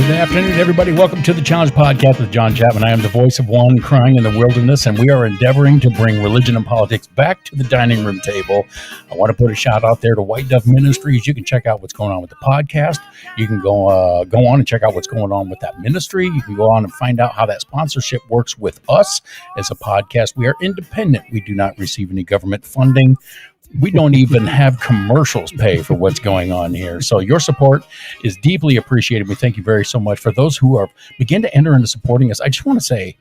Good afternoon, everybody. Welcome to the Challenge Podcast with John Chapman. I am the voice of one crying in the wilderness, and we are endeavoring to bring religion and politics back to the dining room table. I want to put a shout out there to White Dove Ministries. You can check out what's going on with the podcast. You can go on and check out what's going on with that ministry. You can go on and find out how that sponsorship works with us as a podcast. We are independent. We do not receive any government funding. We don't even have commercials pay for what's going on here. So your support is deeply appreciated. We thank you very so much. For those who are begin to enter into supporting us, I just want to say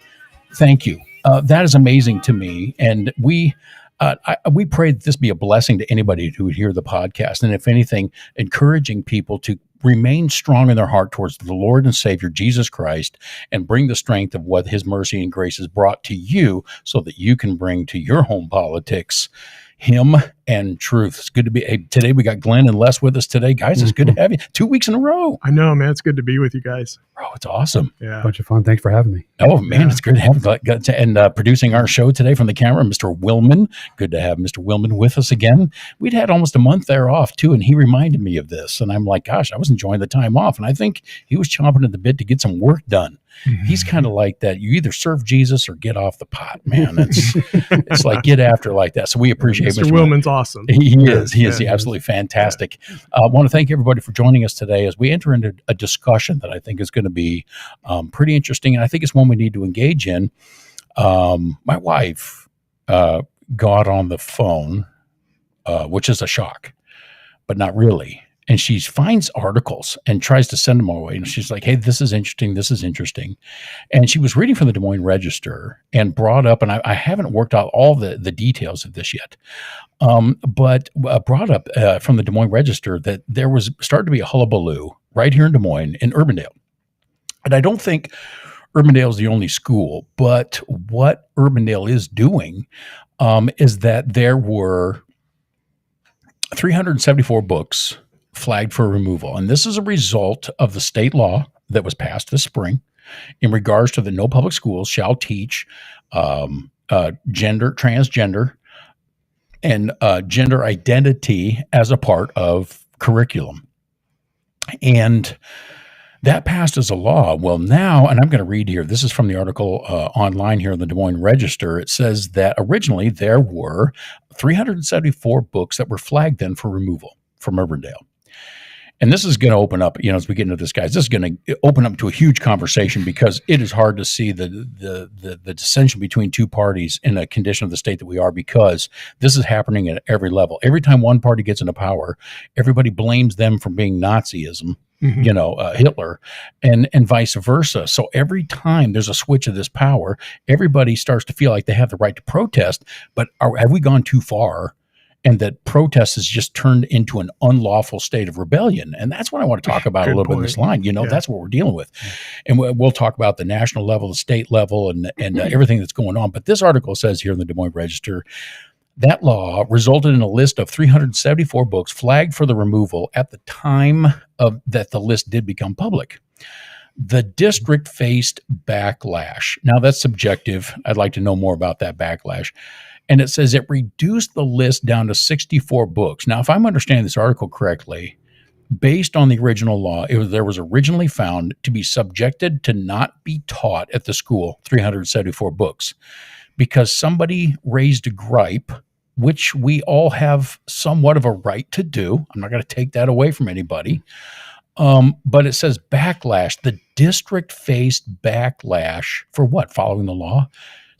thank you. That is amazing to me. And we pray that this be a blessing to anybody who would hear the podcast. And if anything, encouraging people to remain strong in their heart towards the Lord and Savior, Jesus Christ, and bring the strength of what his mercy and grace has brought to you so that you can bring to your home politics him and truth. It's good to be today. We got Glenn and Les with us today. Guys, it's good to have you 2 weeks in a row. I know, man. It's good to be with you guys. Bro, it's awesome. Yeah. Bunch of fun. Thanks for having me. Oh, man, It's good to have you. And producing our show today from the camera, Mr. Willman. Good to have Mr. Willman with us again. We'd had almost a month there off, too, and he reminded me of this. And I'm like, gosh, I was enjoying the time off. And I think he was chomping at the bit to get some work done. Mm-hmm. He's kind of like that. You either serve Jesus or get off the pot, man. It's like get after like that. So we appreciate Mr. Willman's awesome. He is absolutely fantastic. I want to thank everybody for joining us today as we enter into a discussion that I think is going to be pretty interesting, and I think it's one we need to engage in. My wife got on the phone, which is a shock, but not really. And she finds articles and tries to send them away. And she's like, hey, this is interesting. And she was reading from the Des Moines Register and brought up, and I haven't worked out all the details of this yet, but brought up from the Des Moines Register that there was started to be a hullabaloo right here in Des Moines in Urbandale. And I don't think Urbandale is the only school, but what Urbandale is doing is that there were 374 books flagged for removal. And this is a result of the state law that was passed this spring in regards to the no public schools shall teach transgender, and gender identity as a part of curriculum. And that passed as a law. Well, now, and I'm going to read here, this is from the article online here in the Des Moines Register. It says that originally there were 374 books that were flagged then for removal from Urbandale. And this is going to open up, as we get into this, guys, this is going to open up to a huge conversation because it is hard to see the dissension between two parties in a condition of the state that we are, because this is happening at every level. Every time one party gets into power, everybody blames them for being Nazism, Hitler, and vice versa. So every time there's a switch of this power, everybody starts to feel like they have the right to protest, but have we gone too far? And that protest has just turned into an unlawful state of rebellion. And that's what I want to talk about a little bit in this line. That's what we're dealing with. And we'll talk about the national level, the state level, and everything that's going on. But this article says here in the Des Moines Register, that law resulted in a list of 374 books flagged for the removal at the time of that the list did become public. The district faced backlash. Now, that's subjective. I'd like to know more about that backlash. And it says it reduced the list down to 64 books. Now, if I'm understanding this article correctly, based on the original law, there was originally found to be subjected to not be taught at the school 374 books because somebody raised a gripe, which we all have somewhat of a right to do. I'm not going to take that away from anybody. But it says backlash. The district faced backlash for what? Following the law?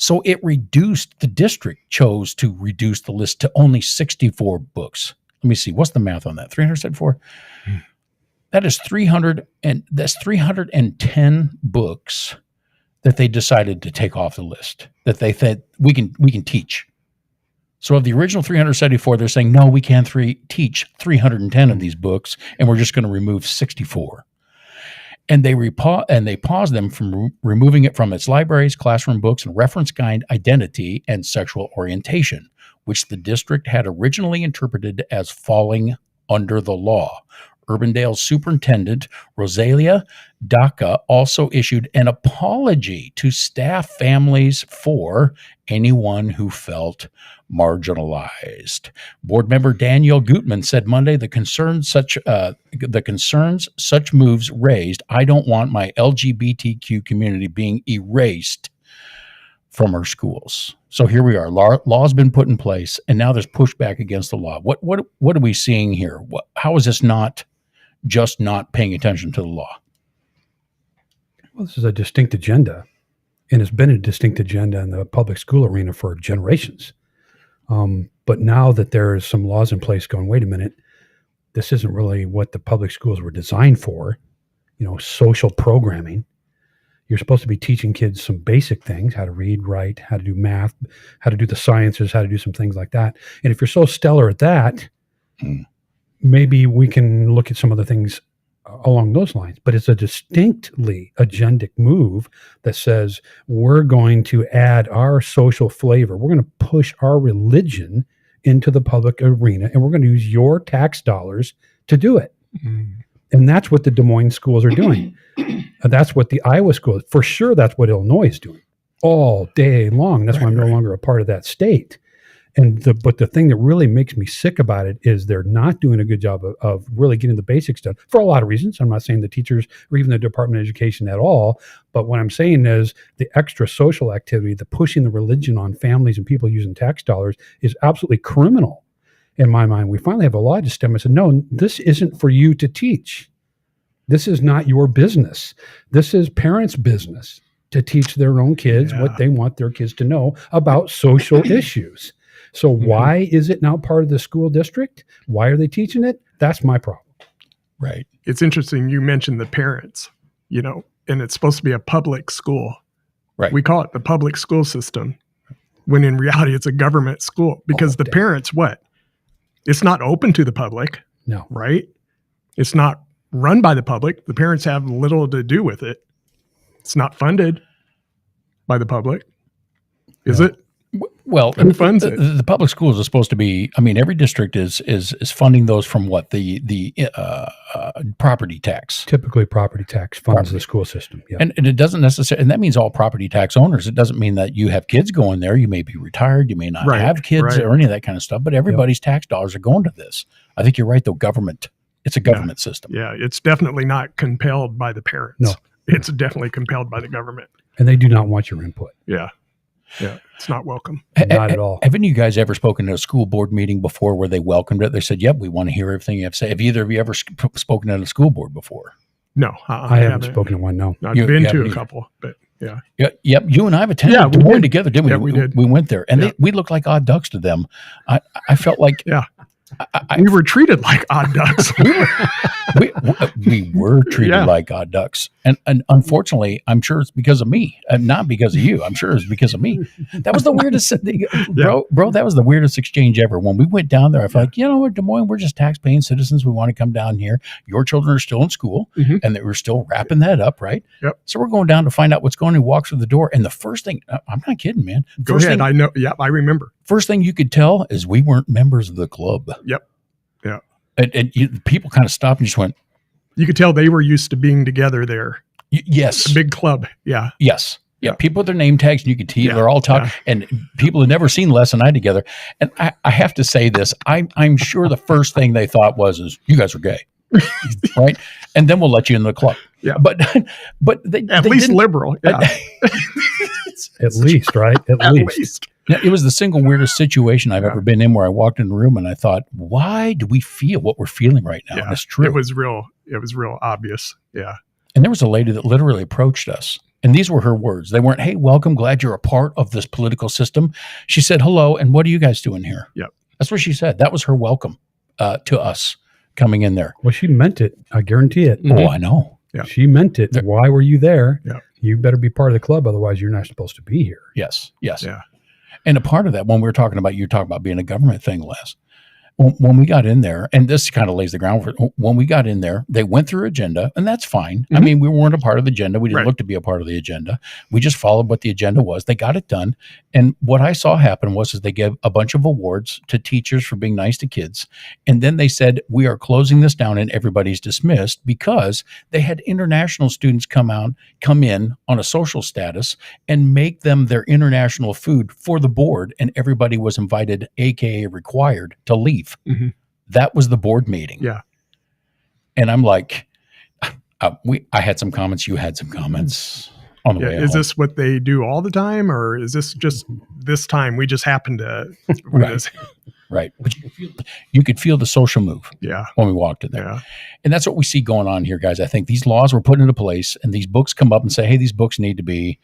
So the district chose to reduce the list to only 64 books. Let me see. What's the math on that? 374? That is 310 books that they decided to take off the list, that they said we can teach. So of the original 374, they're saying, no, we can't teach 310 of these books, and we're just going to remove 64. And they paused them from removing it from its libraries, classroom books, and reference guide identity and sexual orientation, which the district had originally interpreted as falling under the law. Urbandale's superintendent, Rosalia Daca, also issued an apology to staff families for anyone who felt marginalized. Board member Danielle Gutman said Monday the concerns such moves raised. I don't want my LGBTQ community being erased from our schools. So here we are. Law's been put in place, and now there's pushback against the law. What are we seeing here? How is this not just not paying attention to the law? Well, this is a distinct agenda, and it's been a distinct agenda in the public school arena for generations. But now that there's some laws in place going, wait a minute, this isn't really what the public schools were designed for, social programming. You're supposed to be teaching kids some basic things, how to read, write, how to do math, how to do the sciences, how to do some things like that. And if you're so stellar at that, maybe we can look at some other things along those lines. But it's a distinctly agendic move that says we're going to add our social flavor. We're going to push our religion into the public arena, and we're going to use your tax dollars to do it. And that's what the Des Moines schools are doing. That's what the Iowa schools, for sure, that's what Illinois is doing all day long. That's why I'm no longer a part of that state. But the thing that really makes me sick about it is they're not doing a good job of really getting the basics done for a lot of reasons. I'm not saying the teachers or even the Department of Education at all. But what I'm saying is the extra social activity, the pushing the religion on families and people using tax dollars is absolutely criminal. In my mind, we finally have a law to stem and said, no, this isn't for you to teach. This is not your business. This is parents' business to teach their own kids what they want their kids to know about social issues. So why is it now part of the school district? Why are they teaching it? That's my problem. Right. It's interesting. You mentioned the parents, and it's supposed to be a public school. Right. We call it the public school system, when in reality it's a government school because the parents, it's not open to the public. No. Right? It's not run by the public. The parents have little to do with it. It's not funded by the public. Is it? Well, who funds it? The public schools are supposed to be. I mean, every district is funding those from what the property tax. Typically, property tax funds the school system. Yeah. And it doesn't necessarily, and that means all property tax owners. It doesn't mean that you have kids going there. You may be retired. You may not have kids or any of that kind of stuff. But everybody's tax dollars are going to this. I think you're right, though. It's a government system. Yeah, it's definitely not compelled by the parents. No. It's definitely compelled by the government. And they do not want your input. Yeah. Yeah, it's not welcome. Not at all. Haven't you guys ever spoken at a school board meeting before where they welcomed it? They said, yep, we want to hear everything you have to say. Have either of you ever spoken at a school board before? No, I haven't spoken at one, no. I've been to a couple, but yeah. Yep, you and I have attended Des Moines together, didn't we? Yeah, we did. We went there, and we looked like odd ducks to them. I felt like... we were treated like odd ducks. we were treated like odd ducks. And unfortunately, I'm sure it's because of me, and not because of you. I'm sure it's because of me. That was the weirdest, bro, that was the weirdest exchange ever. When we went down there, I felt like, what, Des Moines, we're just tax-paying citizens. We want to come down here. Your children are still in school, and they were still wrapping that up, right? Yep. So we're going down to find out what's going on. He walks through the door, and the first thing, I'm not kidding, man. Go ahead. I know. Yeah, I remember. First thing you could tell is we weren't members of the club. Yep. Yeah. And people kind of stopped and just went. You could tell they were used to being together there. Yes. A big club. Yeah. Yes. Yeah. People with their name tags, and you could tell they're all talking, and people had never seen Les and I together. And I have to say this, I'm sure the first thing they thought is you guys are gay. Right. And then we'll let you in the club. Yeah. But they at they least didn't- liberal. Yeah. At least, right? At least. Now, it was the single weirdest situation I've ever been in where I walked in the room and I thought, why do we feel what we're feeling right now? And it's true. It was real obvious. Yeah. And there was a lady that literally approached us. And these were her words. They weren't, hey, welcome, glad you're a part of this political system. She said, hello, and what are you guys doing here? Yep. That's what she said. That was her welcome to us coming in there. Well, she meant it. I guarantee it. Oh, I know. Yeah. She meant it. Why were you there? Yeah. You better be part of the club. Otherwise, you're not supposed to be here. Yes. Yeah. And a part of that, when we were talking about, you talking about being a government thing, Les, when we got in there, and this kind of lays the ground for when we got in there, they went through agenda, and that's fine. I mean, we weren't a part of the agenda. We didn't look to be a part of the agenda. We just followed what the agenda was. They got it done. And what I saw happen was they gave a bunch of awards to teachers for being nice to kids. And then they said, we are closing this down and everybody's dismissed, because they had international students come in on a social status and make them their international food for the board. And everybody was invited, AKA required, to leave. That was the board meeting. Yeah. And I'm like, I had some comments. You had some comments on the way Is home. this what they do all the time, or is this just this time we just happened to? Right. But you could feel the social move. Yeah. When we walked in there. Yeah. And that's what we see going on here, guys. I think these laws were put into place, and these books come up and say, hey, these books need to be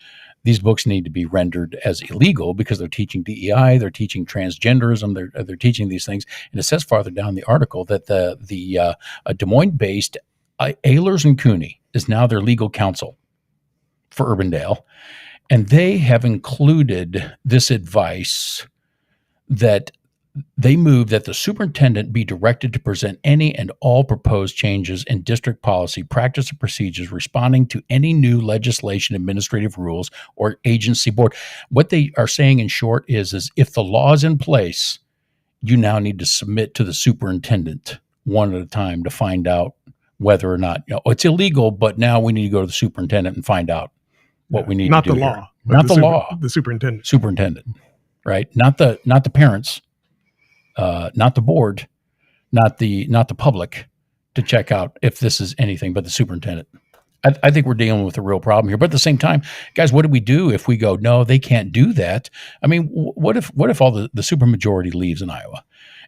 rendered as illegal because they're teaching DEI, they're teaching transgenderism, they're teaching these things. And it says farther down the article that the Des Moines-based Ehlers and Cooney is now their legal counsel for Urbandale, and they have included this advice that they move that the superintendent be directed to present any and all proposed changes in district policy, practice, and procedures responding to any new legislation, administrative rules, or agency board. What they are saying in short is if the law is in place, you now need to submit to the superintendent one at a time to find out whether or not, it's illegal, but now we need to go to the superintendent and find out what we need to do. Not the law. Not the law. The superintendent. Superintendent, right? Not the parents. Not the board, not the public, to check out if this is anything but the superintendent. I think we're dealing with a real problem here. But at the same time, guys, what do we do if we go, no, they can't do that? I mean, what if all the supermajority leaves in Iowa,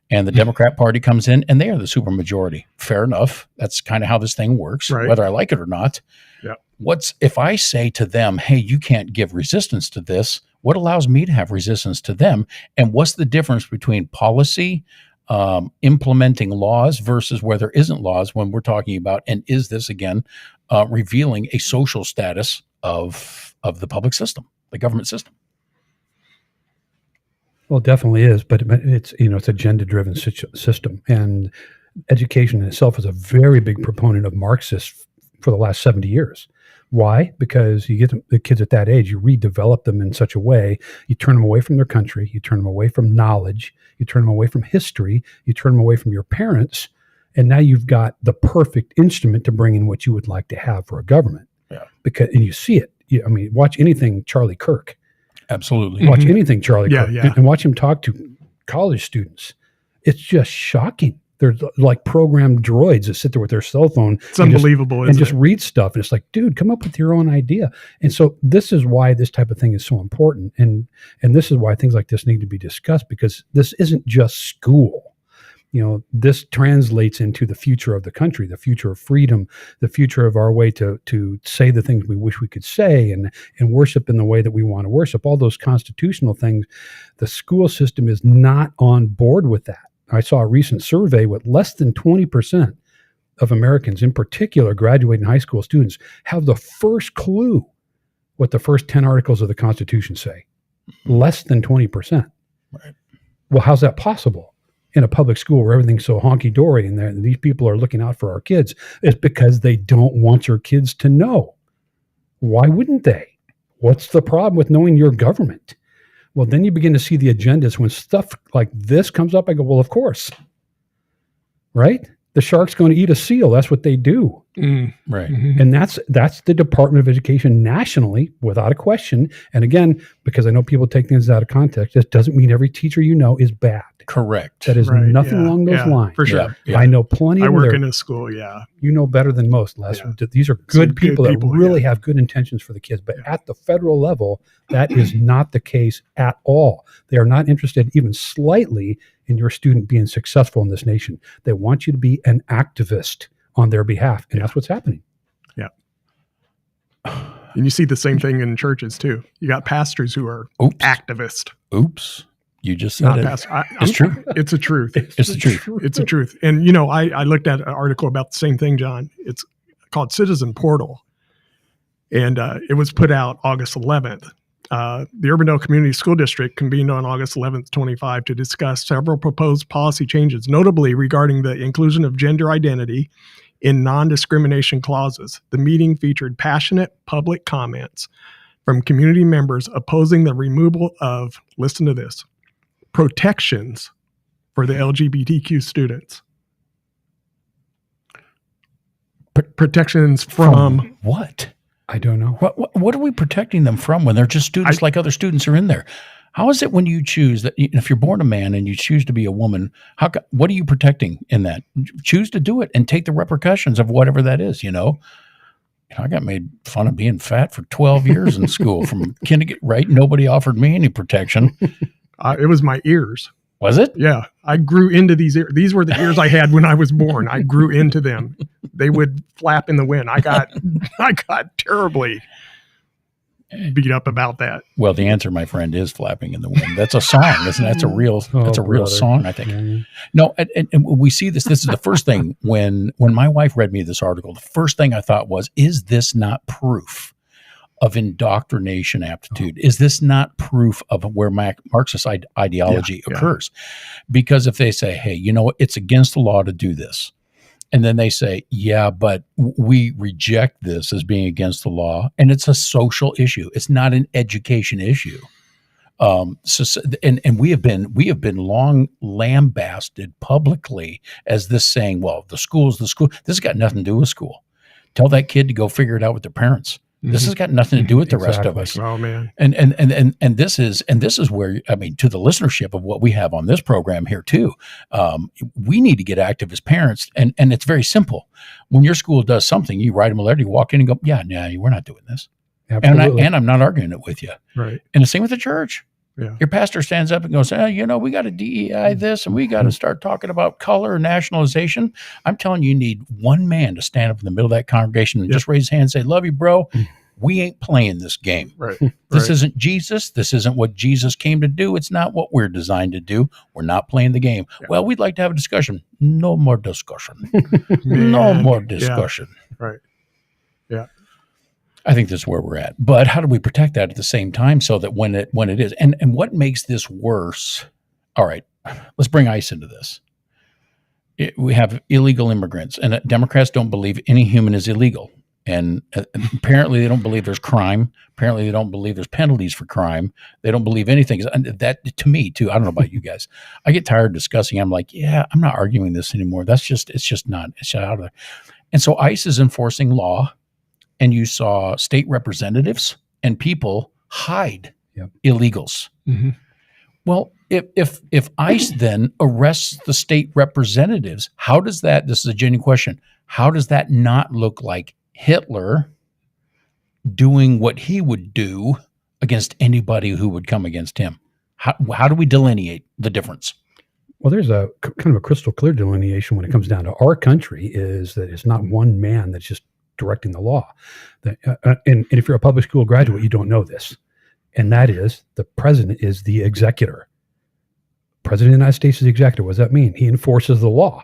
and the Democrat Party comes in and they are the supermajority? Fair enough. That's kind of how this thing works, whether I like it or not. Yeah. What's if I say to them, hey, you can't give resistance to this? What allows me to have resistance to them? And what's the difference between policy, implementing laws versus where there isn't laws when we're talking about, and is this again revealing a social status of the public system, the government system? Well, it definitely is, but it's it's a agenda-driven system, and education in itself is a very big proponent of Marxists for the last 70 years. Why? Because you get the kids at that age, you redevelop them in such a way, you turn them away from their country, you turn them away from knowledge, you turn them away from history, you turn them away from your parents, and now you've got the perfect instrument to bring in what you would like to have for a government. Yeah. And you see it. Watch anything Charlie Kirk. Absolutely. Watch anything Charlie Kirk. Yeah. And watch him talk to college students. It's just shocking. There's like programmed droids that sit there with their cell phone. It's unbelievable, and just read stuff. And it's like, dude, come up with your own idea. And so this is why this type of thing is so important. And this is why things like this need to be discussed, because this isn't just school. This translates into the future of the country, the future of freedom, the future of our way to say the things we wish we could say, and worship in the way that we want to worship, all those constitutional things. The school system is not on board with that. I saw a recent survey with less than 20% of Americans, in particular graduating high school students, have the first clue what the first 10 articles of the Constitution say. Less than 20%. Right. Well, how's that possible in a public school where everything's so honky-dory and these people are looking out for our kids? It's because they don't want your kids to know. Why wouldn't they? What's the problem with knowing your government? Well, then you begin to see the agendas. When stuff like this comes up, I go, well, of course, right? The shark's going to eat a seal. That's what they do. Right. And that's the Department of Education nationally, without a question. And again, because I know people take things out of context, that doesn't mean every teacher is bad. Correct. That is nothing along those lines. For sure. Yeah. I know plenty of I work in a school, You know better than most, Les. Yeah. These are good people that really have good intentions for the kids. But at the federal level, that is not the case at all. They are not interested even slightly in your student being successful in this nation. They want you to be an activist on their behalf. And that's what's happening. Yeah. And you see the same thing in churches too. You got pastors who are activists. Oops. You just said it. It's true. It's a truth. It's the truth. It's a truth. And, I looked at an article about the same thing, John. It's called Citizen Portal. And it was put out August 11th. The Urbandale Community School District convened on August 11th, 25 to discuss several proposed policy changes, notably regarding the inclusion of gender identity in non-discrimination clauses. The meeting featured passionate public comments from community members opposing the removal of, listen to this, protections for the LGBTQ students. Protections from what? I don't know. What are we protecting them from when they're just students like other students are in there? How is it when you choose that if you're born a man and you choose to be a woman, what are you protecting in that? Choose to do it and take the repercussions of whatever that is, I got made fun of being fat for 12 years in school from kindergarten, right? Nobody offered me any protection. It was my ears. Was it? Yeah. I grew into these ears. These were the ears I had when I was born. I grew into them. They would flap in the wind. I got terribly beat up about that. Well, the answer, my friend, is flapping in the wind. That's a song, isn't it? That's a real song, I think. Yeah. No, and we see this. This is the first thing when my wife read me this article, the first thing I thought was, is this not proof of indoctrination aptitude? Is this not proof of where Marxist ideology occurs? Because if they say, hey, it's against the law to do this, and then they say, yeah, but we reject this as being against the law, and it's a social issue. It's not an education issue. And we have been long lambasted publicly as this saying, well, the school's the school. This has got nothing to do with school. Tell that kid to go figure it out with their parents. This has got nothing to do with the rest of us. Oh man. And this is where, I mean, to the listenership of what we have on this program here too, we need to get active as parents. And it's very simple. When your school does something, you write them a letter, you walk in and go, yeah, we're not doing this. Absolutely. And I'm not arguing it with you. Right. And the same with the church. Yeah. Your pastor stands up and goes, we got to DEI this, and we got to start talking about color and nationalization. I'm telling you, you need one man to stand up in the middle of that congregation and just raise his hand and say, love you, bro. We ain't playing this game. Right. This isn't Jesus. This isn't what Jesus came to do. It's not what we're designed to do. We're not playing the game. Yeah. Well, we'd like to have a discussion. No more discussion. No more discussion. Yeah. Right. Yeah. I think that's where we're at. But how do we protect that at the same time so that when it is, and what makes this worse? All right, let's bring ICE into this. We have illegal immigrants, and Democrats don't believe any human is illegal. And apparently they don't believe there's crime. Apparently they don't believe there's penalties for crime. They don't believe anything. That, to me, too, I don't know about you guys. I get tired of discussing. I'm like, I'm not arguing this anymore. It's just out of there. And so ICE is enforcing law. And you saw state representatives and people hide illegals. Mm-hmm. Well, if ICE then arrests the state representatives, how does that, this is a genuine question, how does that not look like Hitler doing what he would do against anybody who would come against him? How do we delineate the difference? Well, there's a kind of a crystal clear delineation when it comes down to our country, is that it's not one man that's just directing the law. And if you're a public school graduate, you don't know this. And that is, the president is the executor. President of the United States is the executor. What does that mean? He enforces the law.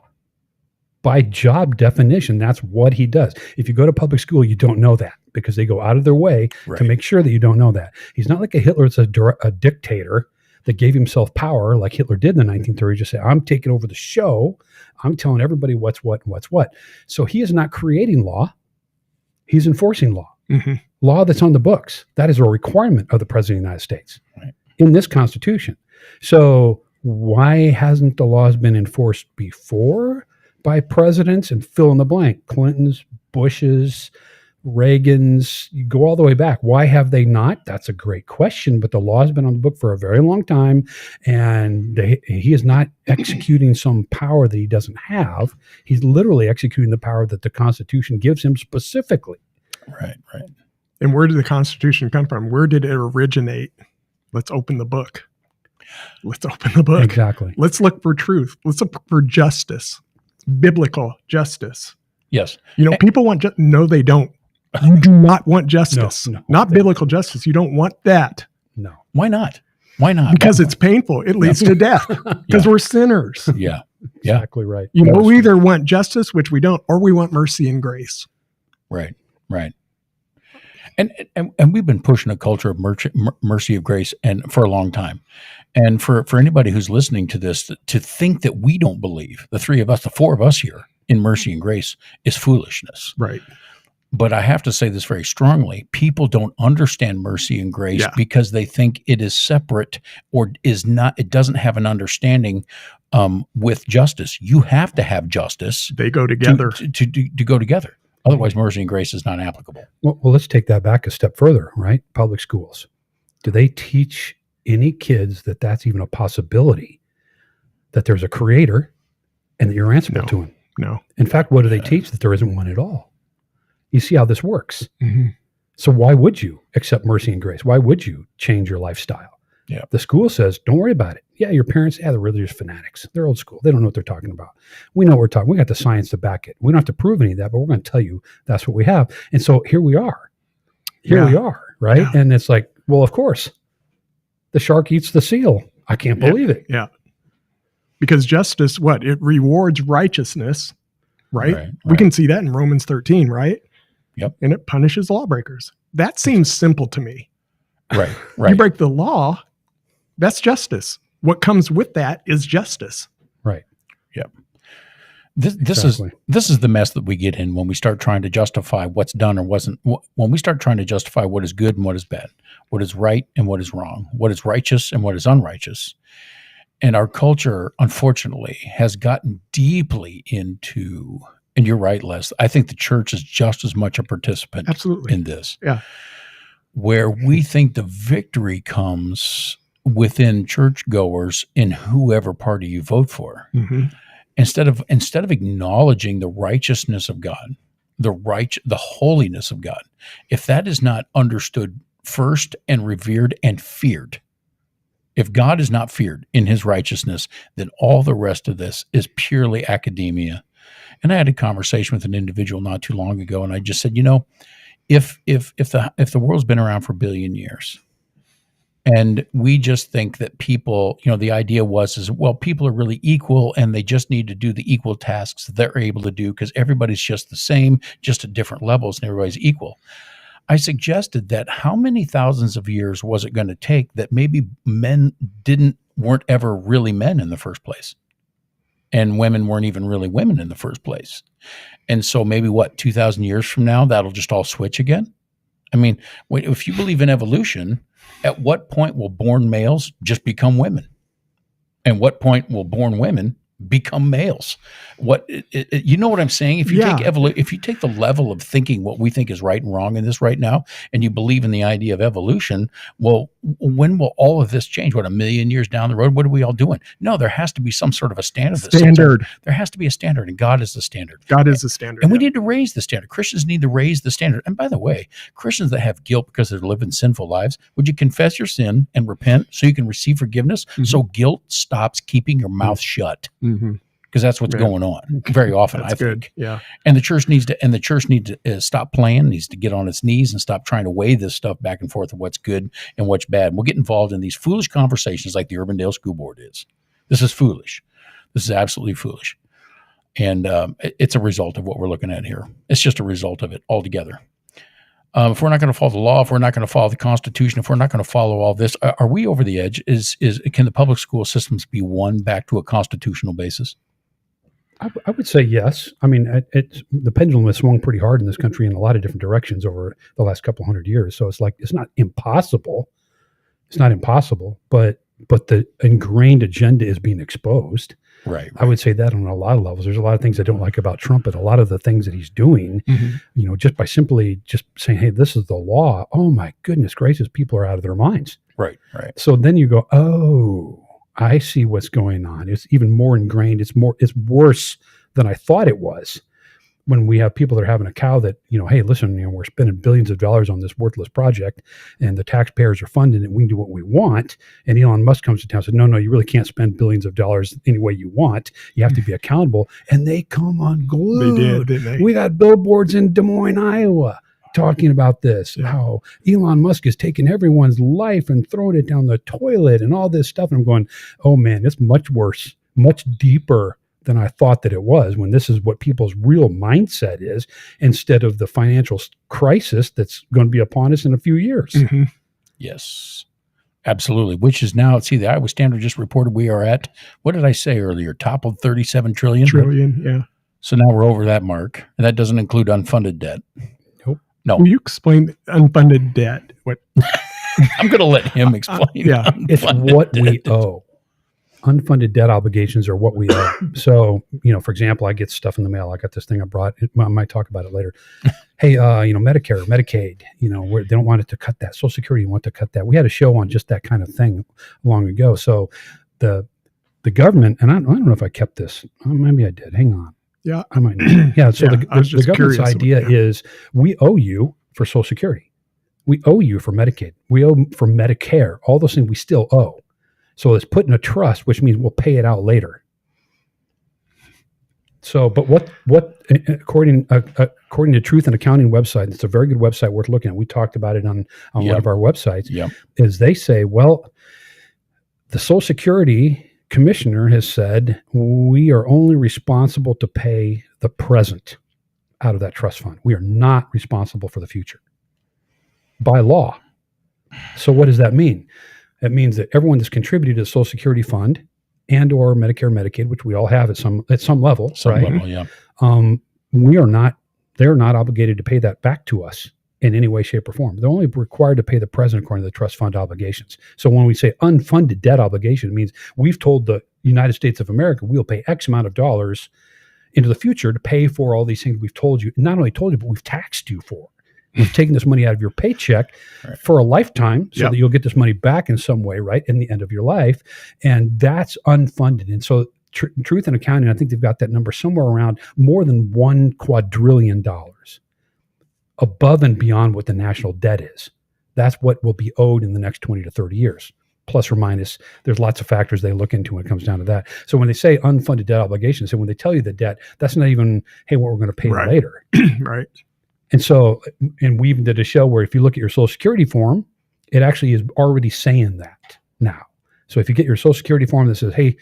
By job definition, that's what he does. If you go to public school, you don't know that because they go out of their way to make sure that you don't know that. He's not like a Hitler. It's a dictator that gave himself power like Hitler did in the 1930s. Just say, I'm taking over the show. I'm telling everybody what's what and what's what. So he is not creating law. He's enforcing law. Mm-hmm. Law that's on the books. That is a requirement of the President of the United States in this Constitution. So why hasn't the laws been enforced before by presidents? And fill in the blank. Clintons, Bushes, Reagans, you go all the way back. Why have they not? That's a great question, but the law has been on the book for a very long time, and he is not executing some power that he doesn't have. He's literally executing the power that the Constitution gives him specifically. Right. And where did the Constitution come from? Where did it originate? Let's open the book. Exactly. Let's look for truth. Let's look for justice, biblical justice. Yes. People want no, they don't. You do not want justice. No, not biblical justice. You don't want that. No. Why not? Because it's painful. It leads to death. Because we're sinners. Yeah. Exactly right. We either want justice, which we don't, or we want mercy and grace. Right. And we've been pushing a culture of mercy of grace and for a long time. And for anybody who's listening to this, to think that we don't believe, the three of us, the four of us here, in mercy and grace is foolishness. Right. But I have to say this very strongly. People don't understand mercy and grace because they think it is separate or is not, it doesn't have an understanding with justice. You have to have justice. They go together. To go together. Otherwise, mercy and grace is not applicable. Well, let's take that back a step further, right? Public schools. Do they teach any kids that that's even a possibility, that there's a creator and that you're answerable to him? No. In fact, what do they teach? That there isn't one at all. You see how this works. Mm-hmm. So why would you accept mercy and grace? Why would you change your lifestyle? Yeah. The school says, don't worry about it. Yeah, your parents, they're religious fanatics. They're old school. They don't know what they're talking about. We know what we're talking. We got the science to back it. We don't have to prove any of that, but we're going to tell you that's what we have. And so here we are. We are, right? Yeah. And it's like, well, of course, the shark eats the seal. I can't believe it. Yeah. Because justice, it rewards righteousness, right? We can see that in Romans 13, right? Yep. And it punishes lawbreakers. That seems simple to me. Right. You break the law, that's justice. What comes with that is justice. Right. Yep. This is the mess that we get in when we start trying to justify what's done or wasn't. When we start trying to justify what is good and what is bad, what is right and what is wrong, what is righteous and what is unrighteous. And our culture, unfortunately, has gotten deeply into, and you're right, Les, I think the church is just as much a participant in this. Yeah. Where we think the victory comes within churchgoers in whoever party you vote for. Mm-hmm. Instead of acknowledging the righteousness of God, the holiness of God, if that is not understood first and revered and feared, if God is not feared in his righteousness, then all the rest of this is purely academia. And I had a conversation with an individual not too long ago, and I just said, if the world's been around for a billion years, and we just think that people, the idea is people are really equal and they just need to do the equal tasks that they're able to do because everybody's just the same, just at different levels and everybody's equal. I suggested that how many thousands of years was it going to take that maybe men weren't ever really men in the first place, and women weren't even really women in the first place. And so maybe 2,000 years from now, that'll just all switch again. I mean, if you believe in evolution, at what point will born males just become women? And what point will born women become males? You know what I'm saying? If you take the level of thinking what we think is right and wrong in this right now, and you believe in the idea of evolution, well, when will all of this change? A million years down the road? What are we all doing? No, there has to be some sort of a standard. There has to be a standard, and God is the standard. God is the standard. And we need to raise the standard. Christians need to raise the standard. And by the way, Christians that have guilt because they're living sinful lives, would you confess your sin and repent so you can receive forgiveness? Mm-hmm. So guilt stops keeping your mouth shut. Mm-hmm. Because that's what's going on very often. That's I think. Good. Yeah. And the church needs to stop playing, needs to get on its knees and stop trying to weigh this stuff back and forth of what's good and what's bad. We'll get involved in these foolish conversations like the Urbandale School Board is. This is foolish. This is absolutely foolish. And it's a result of what we're looking at here. It's just a result of it altogether. If we're not going to follow the law, if we're not going to follow the Constitution, if we're not going to follow all this, are we over the edge? Can the public school systems be won back to a constitutional basis? I would say yes. I mean, the pendulum has swung pretty hard in this country in a lot of different directions over the last couple hundred years. So it's not impossible. It's not impossible, but the ingrained agenda is being exposed. Right. I would say that on a lot of levels. There's a lot of things I don't like about Trump, but a lot of the things that he's doing, just by simply just saying, hey, this is the law. Oh my goodness gracious, people are out of their minds. Right. So then you go, oh, I see what's going on. It's even more ingrained. It's worse than I thought it was. When we have people that are having a cow that, hey, listen, we're spending billions of dollars on this worthless project and the taxpayers are funding it. We can do what we want. And Elon Musk comes to town and says, no, you really can't spend billions of dollars any way you want. You have to be accountable. And they come unglued. They did, didn't they? We got billboards in Des Moines, Iowa, talking about this, how Elon Musk is taking everyone's life and throwing it down the toilet and all this stuff. And I'm going, oh man, it's much worse, much deeper than I thought that it was, when this is what people's real mindset is, instead of the financial crisis that's going to be upon us in a few years. Mhm. Yes, absolutely. Which is now, see, the Iowa Standard just reported we are at, what did I say earlier? Top of 37 trillion. Trillion, yeah. So now we're over that mark. And that doesn't include unfunded debt. Nope. No. Will you explain unfunded debt? What? I'm going to let him explain. Yeah. It's unfunded what we debt. owe. Unfunded debt obligations are what we owe. So, for example, I get stuff in the mail. I got this thing I brought. I might talk about it later. Hey, Medicare, Medicaid, they don't want it to cut that. Social Security want to cut that. We had a show on just that kind of thing long ago. So the government, and I don't know if I kept this. Maybe I did. Hang on. Yeah. I might not. Yeah. So Yeah, the I was just government's curious. idea Yeah. is we owe you for Social Security. We owe you for Medicaid. We owe for Medicare. All those things we still owe. So it's put in a trust, which means we'll pay it out later. So, but what according to Truth in Accounting website, it's a very good website worth looking at. We talked about it on one Yep. of our websites. Yep. Is they say, well, the Social Security Commissioner has said we are only responsible to pay the present out of that trust fund. We are not responsible for the future by law. So what does that mean? That means that everyone that's contributed to the Social Security Fund and or Medicare, Medicaid, which we all have at some level, Some right? level, yeah. They're not obligated to pay that back to us in any way, shape, or form. They're only required to pay the present according to the trust fund obligations. So when we say unfunded debt obligation, it means we've told the United States of America we'll pay X amount of dollars into the future to pay for all these things we've told you. Not only told you, but we've taxed you for. We've taken this money out of your paycheck Right. for a lifetime so Yep. that you'll get this money back in some way, right, in the end of your life. And that's unfunded. And so Truth in Accounting, I think they've got that number somewhere around more than $1 quadrillion above and beyond what the national debt is. That's what will be owed in the next 20 to 30 years, plus or minus. There's lots of factors they look into when it comes down to that. So when they say unfunded debt obligations, so when they tell you the debt, that's not even, hey, what we're going to pay Right. later. Right. And so, and we even did a show where if you look at your Social Security form, it actually is already saying that now. So if you get your Social Security form that says, hey,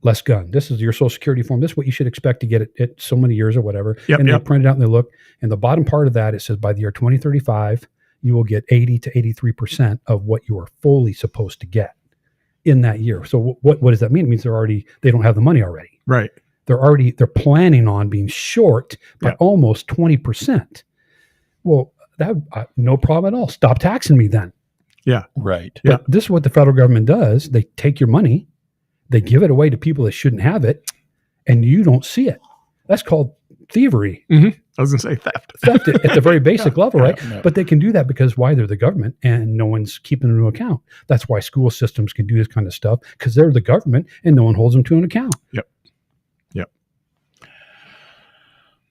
Les Gunn, this is your Social Security form. This is what you should expect to get at so many years or whatever. Yep, and they yep. print it out and they look. And the bottom part of that, it says by the year 2035, you will get 80 to 83% of what you are fully supposed to get in that year. So what does that mean? It means they don't have the money already. Right. They're planning on being short by Yeah. almost 20%. Well, that no problem at all. Stop taxing me then. Right. Yeah. But this is what the federal government does. They take your money, they give it away to people that shouldn't have it, and you don't see it. That's called thievery. I was going to say theft. Theft at the very basic level, right? Yeah. But they can do that because why? They're the government and no one's keeping them to account. That's why school systems can do this kind of stuff, because they're the government and no one holds them to an account.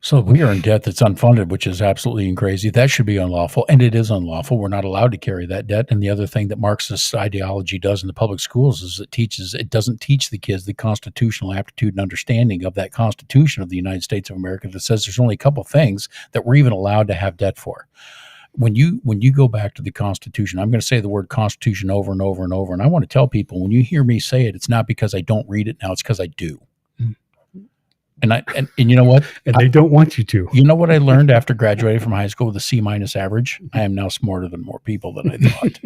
So we are in debt that's unfunded, which is absolutely crazy. That should be unlawful, and it is unlawful. We're not allowed to carry that debt. And the other thing that Marxist ideology does in the public schools is it doesn't teach the kids the constitutional aptitude and understanding of that Constitution of the United States of America that says there's only a couple things that we're even allowed to have debt for. When you go back to the Constitution, I'm going to say the word Constitution over and over and over. And I want to tell people, when you hear me say it, it's not because I don't read it now, it's because I do. And you know what? And they don't want you to. You know what I learned after graduating from high school with a C- average? I am now smarter than more people than I thought.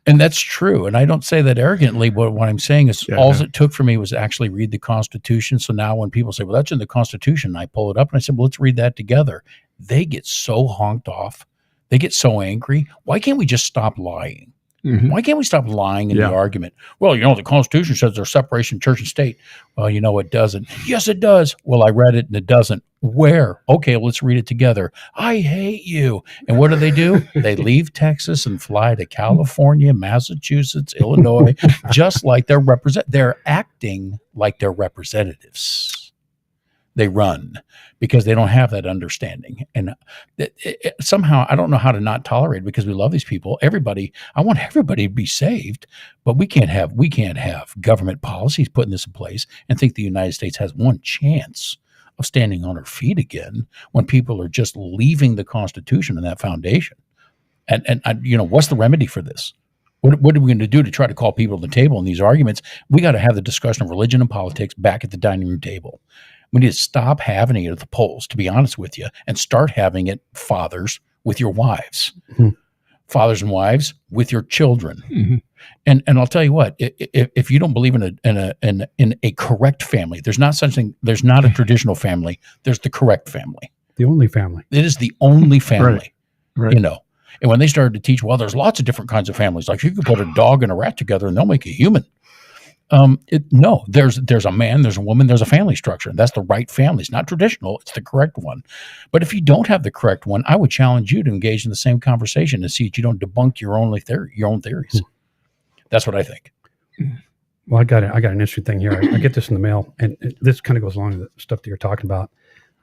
And that's true. And I don't say that arrogantly, but what I'm saying is all it took for me was actually read the Constitution. So now when people say, well, that's in the Constitution, I pull it up and I said, well, let's read that together. They get so honked off. They get so angry. Why can't we just stop lying? Why can't we stop lying in the argument? Well, the Constitution says there's separation of church and state. Well, it doesn't. Yes, it does. Well, I read it and it doesn't. Where? Okay, let's read it together. I hate you. And what do? They leave Texas and fly to California, Massachusetts, Illinois, just like they're acting like they're representatives. They run because they don't have that understanding. And somehow, I don't know how to not tolerate it because we love these people. I want everybody to be saved, but we can't have government policies putting this in place and think the United States has one chance of standing on our feet again when people are just leaving the Constitution and that foundation. And what's the remedy for this? What are we going to do to try to call people to the table in these arguments? We got to have the discussion of religion and politics back at the dining room table. We need to stop having it at the polls, to be honest with you, and start having it, fathers, with your wives, fathers and wives with your children. And I'll tell you what, if you don't believe in a correct family, there's not a traditional family. There's the correct family. The only family. It is the only family, Right. you know. And when they started to teach, well, there's lots of different kinds of families. Like you could put a dog and a rat together and they'll make a human. No, there's a man, there's a woman, there's a family structure. And that's the right family. It's not traditional. It's the correct one. But if you don't have the correct one, I would challenge you to engage in the same conversation and see that you don't debunk your own theories. That's what I think. Well, I got an interesting thing here. I get this in the mail, and this kind of goes along with the stuff that you're talking about.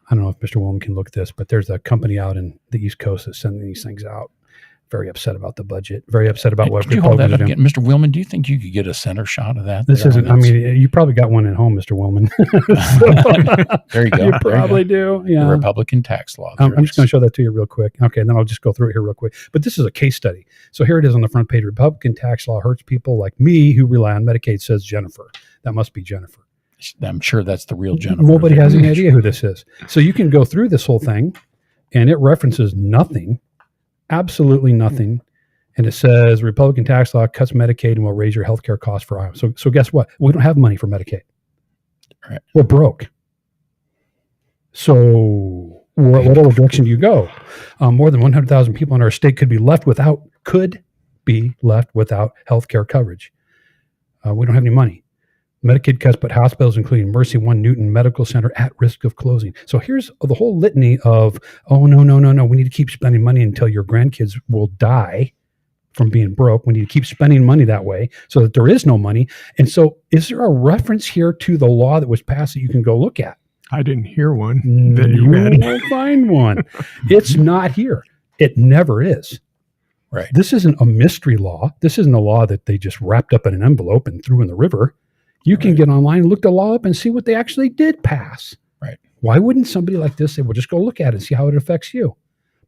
I don't know if Mr. Wilman can look at this, but there's a company out in the East Coast that's sending these things out. Very upset about the budget. Very upset about what Could you hold that up again? Mr. Wilman, do you think you could get a center shot of that? This isn't, I mean, you probably got one at home, Mr. Wilman. There you go. You probably do. Yeah. The Republican tax law. I'm just going to show that to you real quick. Okay, and then I'll just go through it here real quick. But this is a case study. So here it is on the front page. Republican tax law hurts people like me who rely on Medicaid, says Jennifer. That must be Jennifer. I'm sure that's the real Jennifer. Nobody has any idea who this is. So you can go through this whole thing, and it references nothing, absolutely nothing. And it says Republican tax law cuts Medicaid and will raise your health care costs for Iowa. So guess what? We don't have money for Medicaid. Right. We're broke. So what other direction do you go? More than 100,000 people in our state could be left without health care coverage. We don't have any money. Medicaid cuts put hospitals, including Mercy One Newton Medical Center, at risk of closing. So here's the whole litany of, oh, no. We need to keep spending money until your grandkids will die from being broke. We need to keep spending money that way so that there is no money. And so is there a reference here to the law that was passed that you can go look at? I didn't hear one that you read. Won't find one. It's not here. It never is. Right. This isn't a mystery law. This isn't a law that they just wrapped up in an envelope and threw in the river. You can get online and look the law up and see what they actually did pass. Right. Why wouldn't somebody like this say, well, just go look at it and see how it affects you?